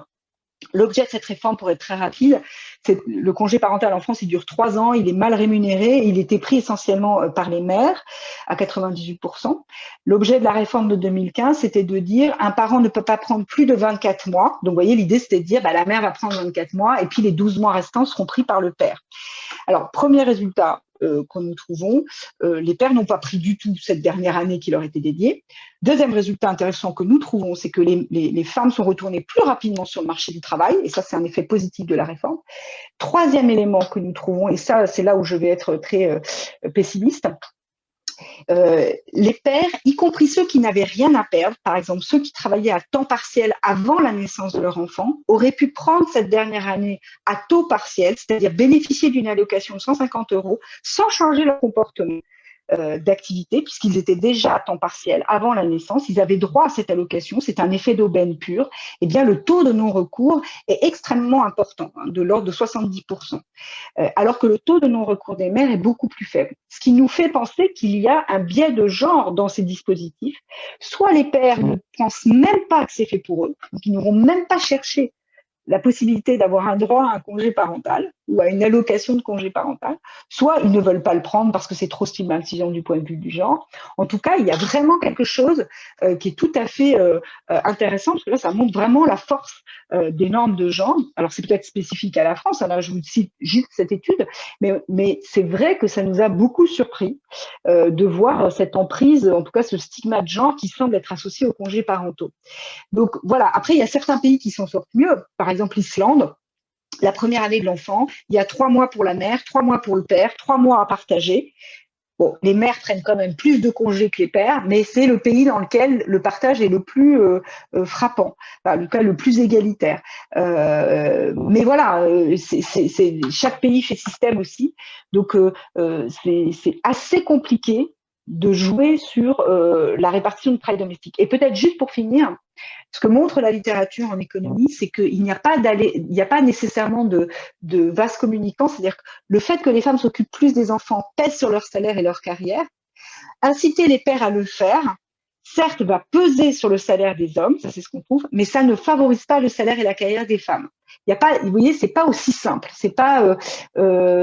L'objet de cette réforme, pour être très rapide, c'est le congé parental en France, il dure 3 ans, il est mal rémunéré, il était pris essentiellement par les mères à 98%. L'objet de la réforme de 2015, c'était de dire un parent ne peut pas prendre plus de 24 mois. Donc, vous voyez, l'idée, c'était de dire la mère va prendre 24 mois et puis les 12 mois restants seront pris par le père. Alors, premier résultat que nous trouvons, les pères n'ont pas pris du tout cette dernière année qui leur était dédiée. Deuxième résultat intéressant que nous trouvons, c'est que les femmes sont retournées plus rapidement sur le marché du travail, et ça, c'est un effet positif de la réforme. Troisième élément que nous trouvons, et ça, c'est là où je vais être très pessimiste, Les pères, y compris ceux qui n'avaient rien à perdre, par exemple ceux qui travaillaient à temps partiel avant la naissance de leur enfant, auraient pu prendre cette dernière année à taux partiel, c'est-à-dire bénéficier d'une allocation de 150 € sans changer leur comportement d'activité, puisqu'ils étaient déjà à temps partiel avant la naissance, ils avaient droit à cette allocation, c'est un effet d'aubaine pur. Eh bien, le taux de non-recours est extrêmement important, de l'ordre de 70%, alors que le taux de non-recours des mères est beaucoup plus faible. Ce qui nous fait penser qu'il y a un biais de genre dans ces dispositifs. Soit les pères ne pensent même pas que c'est fait pour eux, ils n'auront même pas cherché la possibilité d'avoir un droit à un congé parental ou à une allocation de congé parental, soit ils ne veulent pas le prendre parce que c'est trop stigmatisant du point de vue du genre. En tout cas, il y a vraiment quelque chose qui est tout à fait intéressant, parce que là, ça montre vraiment la force des normes de genre. Alors, c'est peut-être spécifique à la France, là, je vous cite juste cette étude, mais c'est vrai que ça nous a beaucoup surpris de voir cette emprise, en tout cas ce stigma de genre qui semble être associé aux congés parentaux. Donc voilà, après, il y a certains pays qui s'en sortent mieux, par exemple l'Islande. La première année de l'enfant, il y a 3 mois pour la mère, 3 mois pour le père, 3 mois à partager. Bon, les mères prennent quand même plus de congés que les pères, mais c'est le pays dans lequel le partage est le plus frappant, enfin, le cas le plus égalitaire. Mais voilà, chaque pays fait système aussi, donc c'est assez compliqué de jouer sur la répartition de travail domestique. Et peut-être juste pour finir, ce que montre la littérature en économie, c'est qu'il n'y a pas nécessairement de vase communicant, c'est-à-dire que le fait que les femmes s'occupent plus des enfants pèse sur leur salaire et leur carrière. Inciter les pères à le faire, certes, va peser sur le salaire des hommes, ça c'est ce qu'on trouve, mais ça ne favorise pas le salaire et la carrière des femmes. Il y a pas, vous voyez, c'est pas aussi simple. C'est pas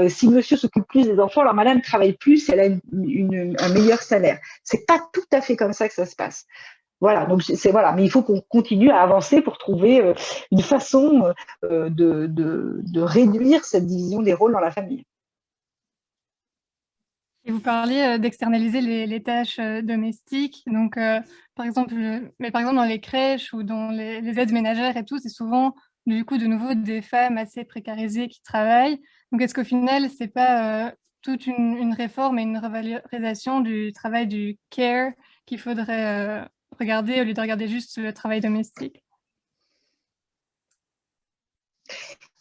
si monsieur s'occupe plus des enfants, alors madame travaille plus, elle a un meilleur salaire. C'est pas tout à fait comme ça que ça se passe. Voilà, donc voilà, mais il faut qu'on continue à avancer pour trouver une façon de réduire cette division des rôles dans la famille. Et vous parliez d'externaliser les tâches domestiques. Donc, par exemple, dans les crèches ou dans les aides ménagères et tout, c'est souvent du coup de nouveau des femmes assez précarisées qui travaillent. Donc, est-ce qu'au final, c'est pas toute une réforme et une revalorisation du travail du care qu'il faudrait regarder au lieu de regarder juste le travail domestique?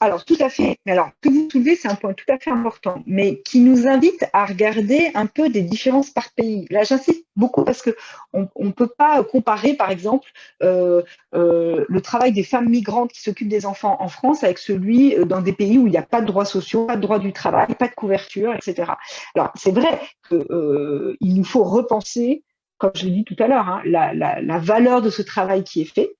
Alors, tout à fait. Alors, ce que vous soulevez, c'est un point tout à fait important, mais qui nous invite à regarder un peu des différences par pays. Là, j'insiste beaucoup parce qu'on ne peut pas comparer, par exemple, le travail des femmes migrantes qui s'occupent des enfants en France avec celui dans des pays où il n'y a pas de droits sociaux, pas de droit du travail, pas de couverture, etc. Alors, c'est vrai qu'il nous faut repenser, comme je l'ai dit tout à l'heure, hein, la valeur de ce travail qui est fait.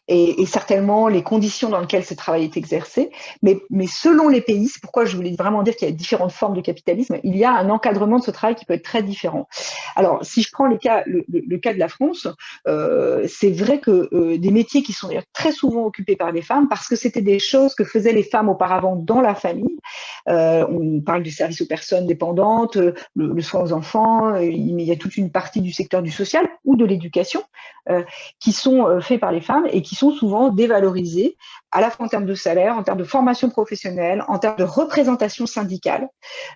Et certainement les conditions dans lesquelles ce travail est exercé. Mais selon les pays, c'est pourquoi je voulais vraiment dire qu'il y a différentes formes de capitalisme, il y a un encadrement de ce travail qui peut être très différent. Alors, si je prends le cas de la France, c'est vrai que des métiers qui sont très souvent occupés par les femmes, parce que c'était des choses que faisaient les femmes auparavant dans la famille. On parle du service aux personnes dépendantes, le soin aux enfants, il y a toute une partie du secteur du social ou de l'éducation qui sont faits par les femmes et qui sont souvent dévalorisés, à la fois en termes de salaire, en termes de formation professionnelle, en termes de représentation syndicale.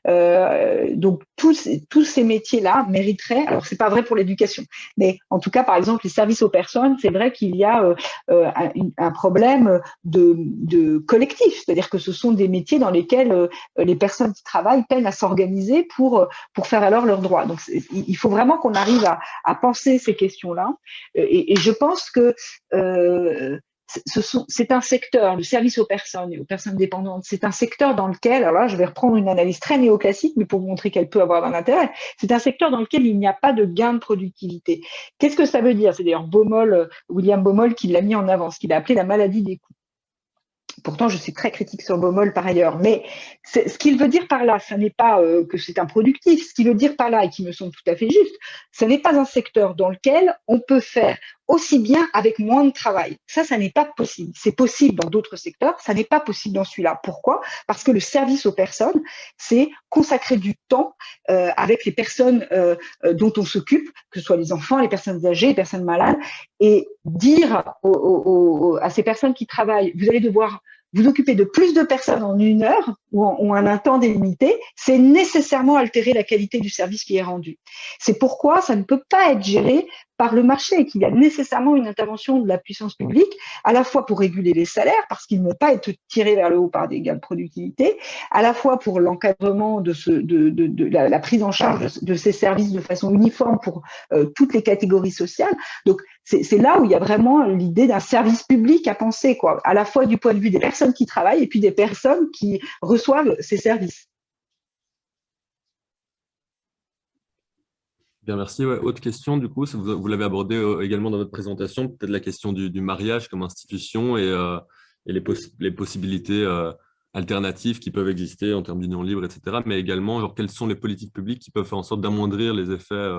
Donc, tous ces métiers-là mériteraient, alors c'est pas vrai pour l'éducation, mais en tout cas, par exemple, les services aux personnes, c'est vrai qu'il y a un problème de collectif, c'est-à-dire que ce sont des métiers dans lesquels les personnes qui travaillent peinent à s'organiser pour faire valoir leurs droits. Donc, il faut vraiment qu'on arrive à penser ces questions-là. Et je pense que c'est un secteur, le service aux personnes et aux personnes dépendantes, c'est un secteur dans lequel, alors là, je vais reprendre une analyse très néoclassique, mais pour montrer qu'elle peut avoir un intérêt, c'est un secteur dans lequel il n'y a pas de gain de productivité. Qu'est-ce que ça veut dire? C'est d'ailleurs William Baumol qui l'a mis en avant, ce qu'il a appelé la maladie des coûts. Pourtant, je suis très critique sur Baumol par ailleurs, mais ce qu'il veut dire par là, ce n'est pas que c'est improductif. Ce qu'il veut dire par là, et qui me semble tout à fait juste, ce n'est pas un secteur dans lequel on peut faire aussi bien avec moins de travail. Ça n'est pas possible. C'est possible dans d'autres secteurs, ça n'est pas possible dans celui-là. Pourquoi? Parce que le service aux personnes, c'est consacrer du temps avec les personnes dont on s'occupe, que ce soit les enfants, les personnes âgées, les personnes malades, et dire à ces personnes qui travaillent, vous allez devoir vous occupez de plus de personnes en 1 heure ou en un temps délimité, c'est nécessairement altérer la qualité du service qui est rendu. C'est pourquoi ça ne peut pas être géré par le marché, qu'il y a nécessairement une intervention de la puissance publique, à la fois pour réguler les salaires, parce qu'ils ne vont pas être tirés vers le haut par des gains de productivité, à la fois pour l'encadrement de la prise en charge de ces services de façon uniforme pour toutes les catégories sociales. Donc, c'est là où il y a vraiment l'idée d'un service public à penser, quoi, à la fois du point de vue des personnes qui travaillent et puis des personnes qui reçoivent ces services. Bien, merci. Ouais, autre question, du coup, vous l'avez abordé également dans votre présentation, peut-être la question du mariage comme institution et les possibilités alternatives qui peuvent exister en termes d'union libre, etc. Mais également, genre, quelles sont les politiques publiques qui peuvent faire en sorte d'amoindrir les effets,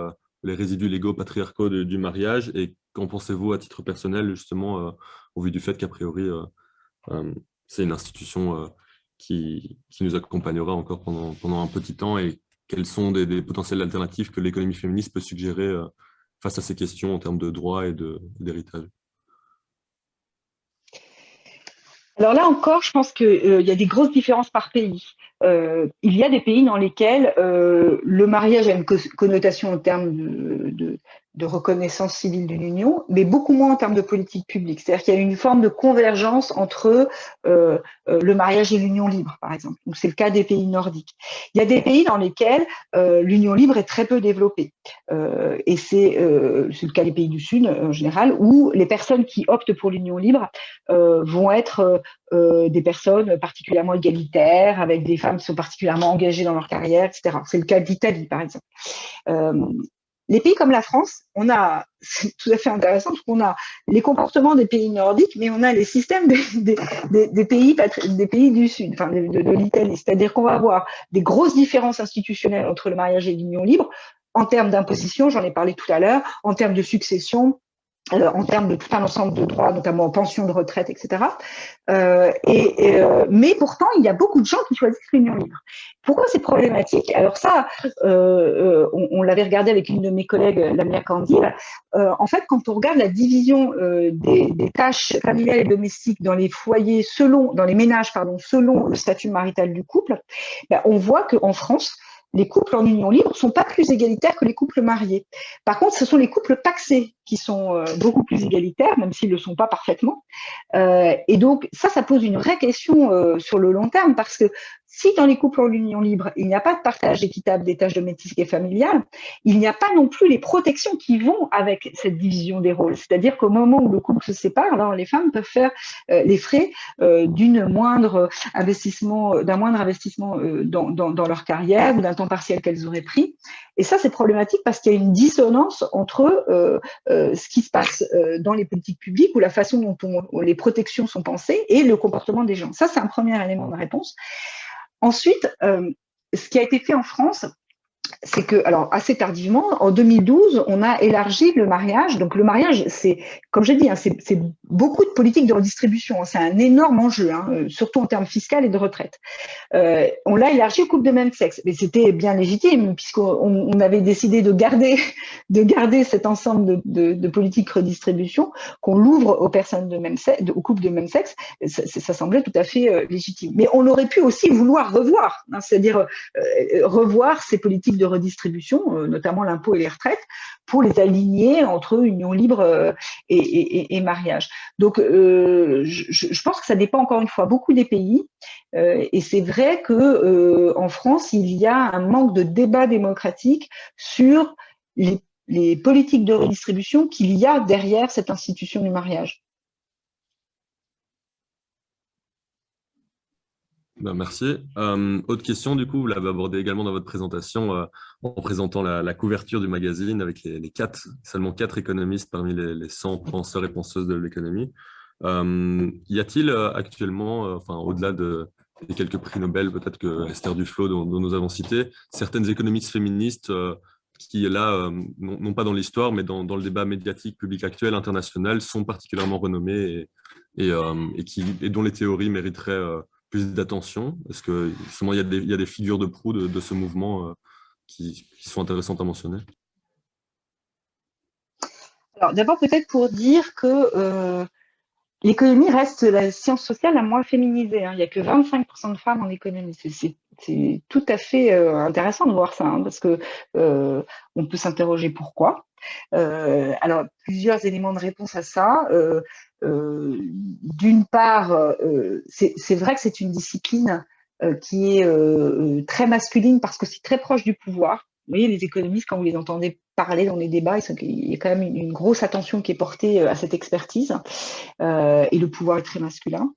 les résidus légaux patriarcaux du mariage, et qu'en pensez-vous à titre personnel, justement, au vu du fait qu'a priori, c'est une institution qui nous accompagnera encore pendant un petit temps, et quelles sont des potentielles alternatives que l'économie féministe peut suggérer face à ces questions en termes de droit et d'héritage? Alors là encore, je pense qu'il y a des grosses différences par pays. Il y a des pays dans lesquels le mariage a une connotation en termes de reconnaissance civile d'une union, mais beaucoup moins en termes de politique publique. C'est-à-dire qu'il y a une forme de convergence entre le mariage et l'union libre, par exemple. Donc c'est le cas des pays nordiques. Il y a des pays dans lesquels l'union libre est très peu développée. Et c'est le cas des pays du Sud en général, où les personnes qui optent pour l'union libre vont être des personnes particulièrement égalitaires, avec des femmes qui sont particulièrement engagées dans leur carrière, etc. C'est le cas d'Italie, par exemple. Les pays comme la France, c'est tout à fait intéressant, parce qu'on a les comportements des pays nordiques, mais on a les systèmes des pays du Sud, enfin de l'Italie. C'est-à-dire qu'on va avoir des grosses différences institutionnelles entre le mariage et l'union libre, en termes d'imposition, j'en ai parlé tout à l'heure, en termes de succession, en termes de tout un ensemble de droits, notamment pension de retraite, etc. Mais pourtant, il y a beaucoup de gens qui choisissent l'union libre. Pourquoi c'est problématique? Alors ça, on l'avait regardé avec une de mes collègues, Lamia Candil. En fait, quand on regarde la division des tâches familiales et domestiques dans les foyers, dans les ménages, selon le statut marital du couple, on voit qu'en France, les couples en union libre ne sont pas plus égalitaires que les couples mariés. Par contre, ce sont les couples pacsés qui sont beaucoup plus égalitaires, même s'ils ne le sont pas parfaitement. Et donc, ça pose une vraie question sur le long terme, parce que si dans les couples en union libre, il n'y a pas de partage équitable des tâches domestiques et familiales, il n'y a pas non plus les protections qui vont avec cette division des rôles. C'est-à-dire qu'au moment où le couple se sépare, alors les femmes peuvent faire les frais d'un moindre investissement dans leur carrière, ou d'un temps partiel qu'elles auraient pris. Et ça, c'est problématique parce qu'il y a une dissonance entre ce qui se passe dans les politiques publiques, ou la façon dont les protections sont pensées, et le comportement des gens. Ça, c'est un premier élément de réponse. Ensuite, ce qui a été fait en France, c'est que, alors assez tardivement, en 2012, on a élargi le mariage. Donc le mariage, c'est, comme j'ai dit, c'est beaucoup de politiques de redistribution. C'est un énorme enjeu, surtout en termes fiscaux et de retraite. On l'a élargi aux couples de même sexe, mais c'était bien légitime, puisqu'on avait décidé de garder cet ensemble de politiques redistribution, qu'on l'ouvre aux personnes de même sexe, aux couples de même sexe. Ça semblait tout à fait légitime. Mais on aurait pu aussi vouloir revoir, c'est-à-dire revoir ces politiques de redistribution, notamment l'impôt et les retraites, pour les aligner entre union libre et mariage. Donc, je pense que ça dépend encore une fois beaucoup des pays, et c'est vrai que en France, il y a un manque de débat démocratique sur les politiques de redistribution qu'il y a derrière cette institution du mariage. Ben, merci. Autre question, du coup, vous l'avez abordé également dans votre présentation en présentant la couverture du magazine avec seulement 4 économistes parmi les 100 penseurs et penseuses de l'économie. Y a-t-il actuellement, au-delà des quelques prix Nobel, peut-être que Esther Duflo dont nous avons cité, certaines économistes féministes qui, là, non pas dans l'histoire, mais dans le débat médiatique public actuel, international, sont particulièrement renommées et dont les théories mériteraient plus d'attention? Est-ce que justement il y a des figures de proue de ce mouvement qui sont intéressantes à mentionner? Alors d'abord peut-être pour dire que l'économie reste la science sociale la moins féminisée. Hein. Il n'y a que 25% de femmes en économie. C'est tout à fait intéressant de voir ça, hein, parce que on peut s'interroger pourquoi. Alors, plusieurs éléments de réponse à ça. D'une part, c'est vrai que c'est une discipline qui est très masculine parce que c'est très proche du pouvoir. Vous voyez, les économistes, quand vous les entendez parler dans les débats, il y a quand même une grosse attention qui est portée à cette expertise et le pouvoir est très masculin.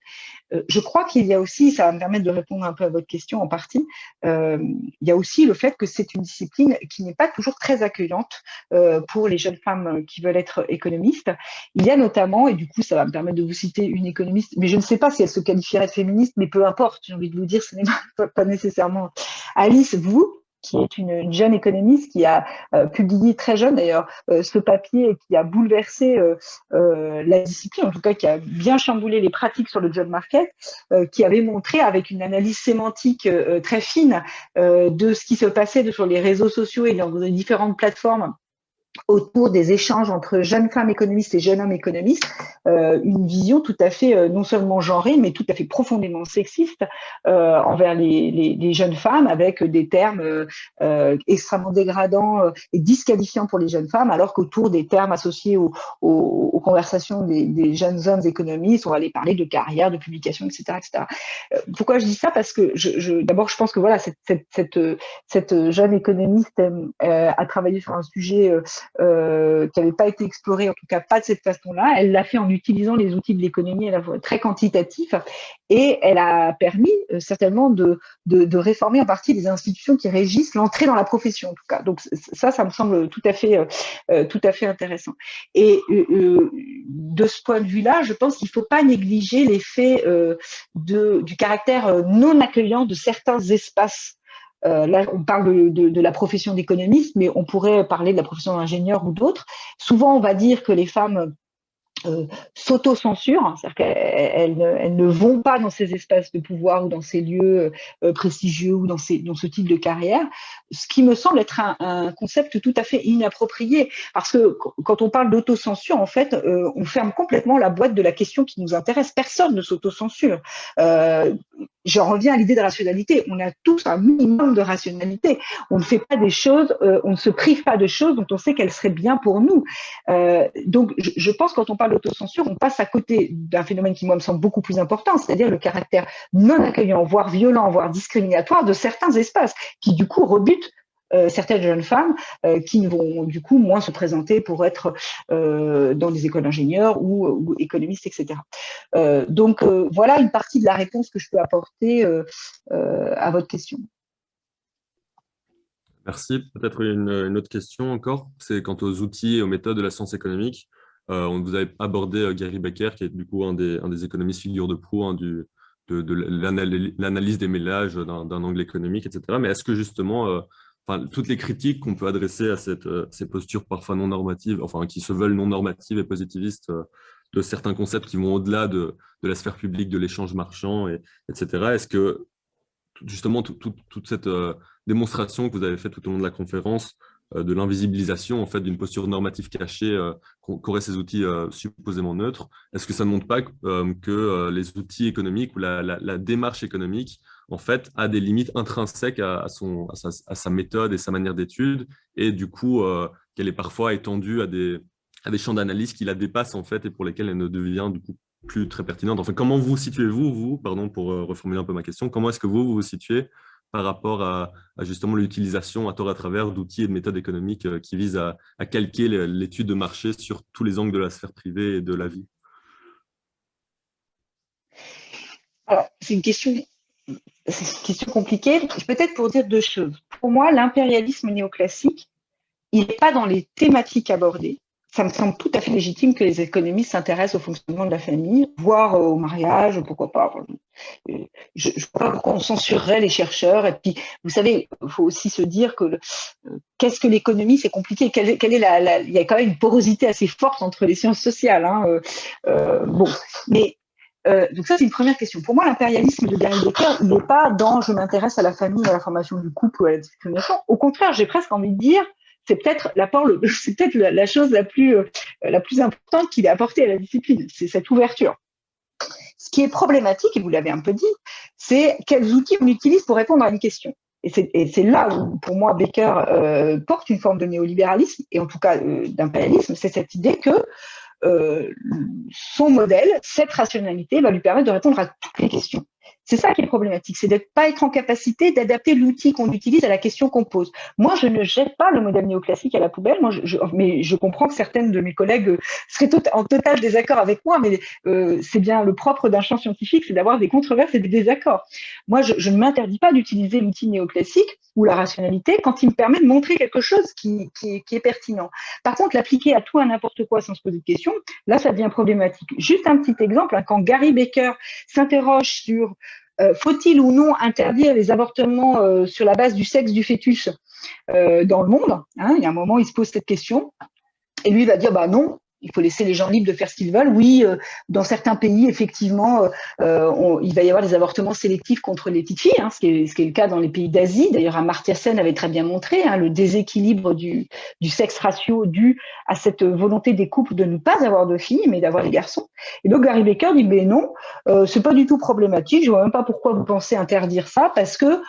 Je crois qu'il y a aussi, ça va me permettre de répondre un peu à votre question en partie, il y a aussi le fait que c'est une discipline qui n'est pas toujours très accueillante pour les jeunes femmes qui veulent être économistes. Il y a notamment, et du coup ça va me permettre de vous citer une économiste, mais je ne sais pas si elle se qualifierait de féministe, mais peu importe, j'ai envie de vous dire, ce n'est pas nécessairement Alice Wu, qui est une jeune économiste qui a publié très jeune d'ailleurs ce papier et qui a bouleversé la discipline, en tout cas qui a bien chamboulé les pratiques sur le job market, qui avait montré avec une analyse sémantique très fine de ce qui se passait sur les réseaux sociaux et dans les différentes plateformes autour des échanges entre jeunes femmes économistes et jeunes hommes économistes, une vision tout à fait non seulement genrée, mais tout à fait profondément sexiste envers les jeunes femmes, avec des termes extrêmement dégradants et disqualifiants pour les jeunes femmes, alors qu'autour des termes associés aux conversations des jeunes hommes économistes, on va aller parler de carrière, de publication, etc. etc. Pourquoi je dis ça? Parce que d'abord, je pense que voilà, cette jeune économiste a travaillé sur un sujet qui n'avait pas été explorée, en tout cas pas de cette façon-là. Elle l'a fait en utilisant les outils de l'économie à la fois très quantitatifs et elle a permis certainement de réformer en partie les institutions qui régissent l'entrée dans la profession, en tout cas. Donc ça me semble tout à fait intéressant. Et de ce point de vue-là, je pense qu'il ne faut pas négliger l'effet du caractère non accueillant de certains espaces. Là, on parle de la profession d'économiste, mais on pourrait parler de la profession d'ingénieur ou d'autres. Souvent, on va dire que les femmes s'auto-censurent, c'est-à-dire qu'elles ne vont pas dans ces espaces de pouvoir ou dans ces lieux prestigieux ou dans ce type de carrière, ce qui me semble être un concept tout à fait inapproprié, parce que quand on parle d'autocensure, en fait, on ferme complètement la boîte de la question qui nous intéresse. Personne ne s'autocensure. J'en reviens à l'idée de rationalité. On a tous un minimum de rationalité. On ne fait pas des choses, on ne se prive pas de choses dont on sait qu'elles seraient bien pour nous. Donc, je pense que quand on parle d'autocensure, on passe à côté d'un phénomène qui, moi, me semble beaucoup plus important, c'est-à-dire le caractère non accueillant, voire violent, voire discriminatoire de certains espaces qui, du coup, rebutent certaines jeunes femmes qui ne vont du coup moins se présenter pour être dans des écoles d'ingénieurs ou économistes, etc. Donc voilà une partie de la réponse que je peux apporter à votre question. Merci. Peut-être une autre question encore, c'est quant aux outils et aux méthodes de la science économique. Vous avez abordé Gary Becker, qui est du coup un des économistes figure de proue hein, de l'analyse des mélanges d'un angle économique, etc. Mais est-ce que justement, toutes les critiques qu'on peut adresser à ces postures parfois non normatives, enfin qui se veulent non normatives et positivistes de certains concepts qui vont au-delà de la sphère publique, de l'échange marchand, etc. Est-ce que justement toute cette démonstration que vous avez faite tout au long de la conférence de l'invisibilisation en fait d'une posture normative cachée qu'auraient ces outils supposément neutres, est-ce que ça ne montre pas que les outils économiques ou la démarche économique en fait a des limites intrinsèques à sa méthode et sa manière d'étude et du coup qu'elle est parfois étendue à des champs d'analyse qui la dépassent en fait et pour lesquels elle ne devient du coup plus très pertinente. Enfin, comment vous situez-vous, pardon, pour reformuler un peu ma question, comment est-ce que vous vous situez par rapport à justement l'utilisation à tort et à travers d'outils et de méthodes économiques qui visent à calquer l'étude de marché sur tous les angles de la sphère privée et de la vie? Alors, c'est une question compliquée. Peut-être pour dire deux choses. Pour moi, l'impérialisme néoclassique, il n'est pas dans les thématiques abordées. Ça me semble tout à fait légitime que les économistes s'intéressent au fonctionnement de la famille, voire au mariage, pourquoi pas. Je ne vois pas pourquoi on censurerait les chercheurs. Et puis, vous savez, il faut aussi se dire que qu'est-ce que l'économie, c'est compliqué. Il y a quand même une porosité assez forte entre les sciences sociales. Hein. Bon, mais donc ça, c'est une première question. Pour moi, l'impérialisme de Gary Becker, il n'est pas dans « je m'intéresse à la famille, à la formation du couple ou à la discrimination ». Au contraire, j'ai presque envie de dire c'est peut-être la chose la plus importante qu'il ait apportée à la discipline, c'est cette ouverture. qui est problématique, et vous l'avez un peu dit, c'est quels outils on utilise pour répondre à une question. Et c'est là où, pour moi, Becker porte une forme de néolibéralisme, et en tout cas d'impérialisme, c'est cette idée que son modèle, cette rationalité, va lui permettre de répondre à toutes les questions. C'est ça qui est problématique, c'est de ne pas être en capacité d'adapter l'outil qu'on utilise à la question qu'on pose. Moi, je ne jette pas le modèle néoclassique à la poubelle, mais je comprends que certaines de mes collègues seraient en total désaccord avec moi, mais c'est bien le propre d'un champ scientifique, c'est d'avoir des controverses et des désaccords. Moi, je ne m'interdis pas d'utiliser l'outil néoclassique ou la rationalité quand il me permet de montrer quelque chose qui est pertinent. Par contre, l'appliquer à tout à n'importe quoi sans se poser de questions, là, ça devient problématique. Juste un petit exemple, quand Gary Becker s'interroge sur faut-il ou non interdire les avortements sur la base du sexe du fœtus dans le monde, hein, il y a un moment, il se pose cette question, et lui va dire bah non, il faut laisser les gens libres de faire ce qu'ils veulent. Oui, dans certains pays, effectivement, il va y avoir des avortements sélectifs contre les petites filles, hein, ce qui est le cas dans les pays d'Asie. D'ailleurs, Amartya Sen avait très bien montré le déséquilibre du sexe ratio dû à cette volonté des couples de ne pas avoir de filles, mais d'avoir des garçons. Et donc, Gary Becker dit, mais non, c'est pas du tout problématique. Je vois même pas pourquoi vous pensez interdire ça, parce que,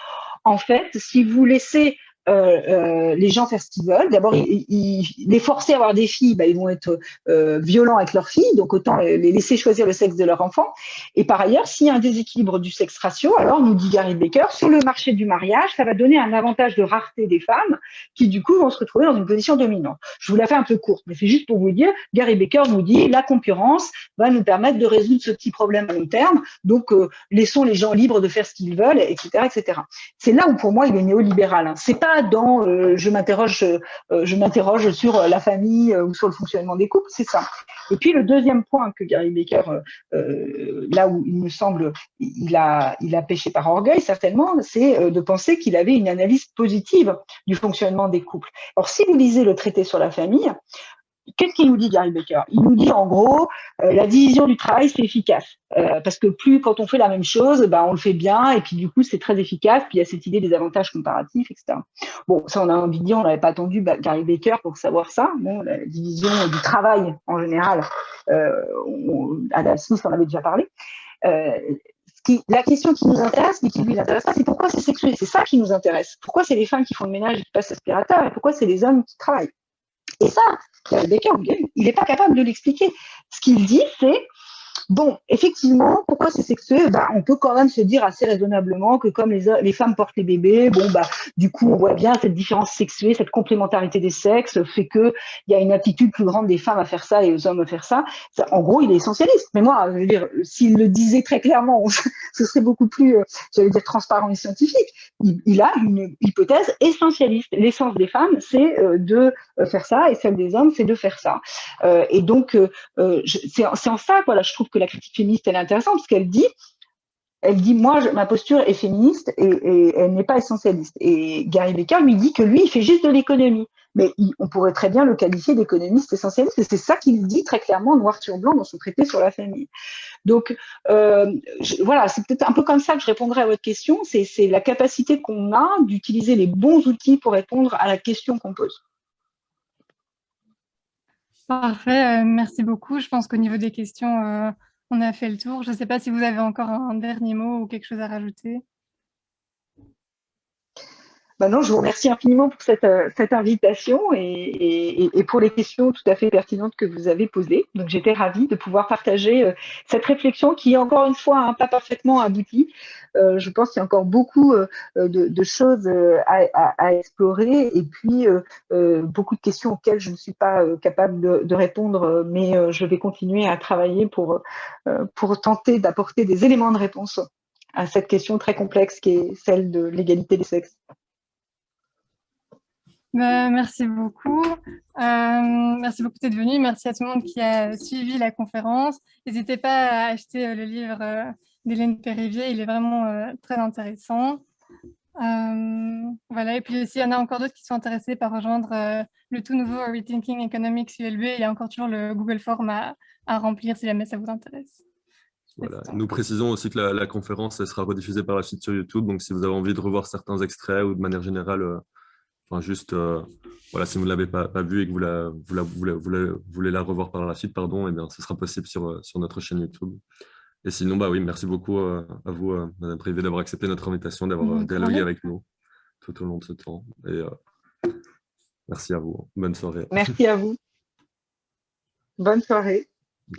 en fait, si vous laissez les gens faire ce qu'ils veulent. D'abord, les forcer à avoir des filles, ils vont être violents avec leurs filles, donc autant les laisser choisir le sexe de leur enfant. Et par ailleurs, s'il y a un déséquilibre du sexe ratio, alors, nous dit Gary Becker, sur le marché du mariage, ça va donner un avantage de rareté des femmes qui, du coup, vont se retrouver dans une position dominante. Je vous la fais un peu courte, mais c'est juste pour vous dire, Gary Becker nous dit, la concurrence va nous permettre de résoudre ce petit problème à long terme, donc laissons les gens libres de faire ce qu'ils veulent, etc., etc. C'est là où, pour moi, il est néolibéral. Hein. C'est pas dans je m'interroge sur la famille ou sur le fonctionnement des couples, c'est ça. Et puis le deuxième point que Gary Becker, là où il me semble il a péché par orgueil certainement, c'est de penser qu'il avait une analyse positive du fonctionnement des couples. Alors si vous lisez le traité sur la famille, qu'est-ce qu'il nous dit, Gary Becker? Il nous dit en gros, la division du travail, c'est efficace. Parce que plus quand on fait la même chose, on le fait bien, et puis du coup, c'est très efficace. Puis il y a cette idée des avantages comparatifs, etc. Bon, ça, on a envie de dire, on n'avait pas attendu Gary Becker pour savoir ça. Bon, la division du travail, en général, Adam Smith en avait déjà parlé. La question qui nous intéresse, mais qui lui intéresse pas, c'est pourquoi c'est sexué. C'est ça qui nous intéresse. Pourquoi c'est les femmes qui font le ménage et qui passent l'aspirateur, et pourquoi c'est les hommes qui travaillent. Et ça, Becker, il n'est pas capable de l'expliquer. Ce qu'il dit, c'est, bon, effectivement, pourquoi c'est sexué? On peut quand même se dire assez raisonnablement que comme les femmes portent les bébés, du coup, on voit bien cette différence sexuée, cette complémentarité des sexes fait qu'il y a une attitude plus grande des femmes à faire ça et aux hommes à faire ça. En gros, il est essentialiste. Mais moi, je veux dire, s'il le disait très clairement, ce serait beaucoup plus, transparent et scientifique. Il a une hypothèse essentialiste. L'essence des femmes, c'est de faire ça, et celle des hommes, c'est de faire ça. Et donc, c'est en ça, voilà, je trouve que la critique féministe, elle est intéressante, parce qu'elle dit, moi, ma posture est féministe et elle n'est pas essentialiste. Et Gary Becker lui dit que lui, il fait juste de l'économie. Mais on pourrait très bien le qualifier d'économiste essentialiste, et c'est ça qu'il dit très clairement, noir sur blanc, dans son traité sur la famille. Donc, voilà, c'est peut-être un peu comme ça que je répondrai à votre question. C'est la capacité qu'on a d'utiliser les bons outils pour répondre à la question qu'on pose. Parfait, merci beaucoup. Je pense qu'au niveau des questions, on a fait le tour. Je ne sais pas si vous avez encore un dernier mot ou quelque chose à rajouter. Non, je vous remercie infiniment pour cette invitation et pour les questions tout à fait pertinentes que vous avez posées. Donc, j'étais ravie de pouvoir partager cette réflexion qui, encore une fois, pas parfaitement aboutie. Je pense qu'il y a encore beaucoup de choses à explorer, et puis beaucoup de questions auxquelles je ne suis pas capable de répondre, mais je vais continuer à travailler pour tenter d'apporter des éléments de réponse à cette question très complexe qui est celle de l'égalité des sexes. Merci beaucoup. Merci beaucoup d'être venu. Merci à tout le monde qui a suivi la conférence. N'hésitez pas à acheter le livre d'Hélène Périvier. Il est vraiment très intéressant. Voilà. Et puis, s'il y en a encore d'autres qui sont intéressés par rejoindre le tout nouveau Rethinking Economics ULB, il y a encore toujours le Google Form à remplir si jamais ça vous intéresse. Voilà. Nous précisons aussi que la conférence elle sera rediffusée par la suite sur YouTube. Donc, si vous avez envie de revoir certains extraits ou de manière générale... voilà, si vous ne l'avez pas vue et que vous voulez la revoir par la suite, pardon, eh bien, ce sera possible sur notre chaîne YouTube. Et sinon, bah oui, merci beaucoup à vous, Madame Privé, d'avoir accepté notre invitation, d'avoir dialogué avec nous tout au long de ce temps. Et merci à vous. Bonne soirée. Merci à vous. Bonne soirée.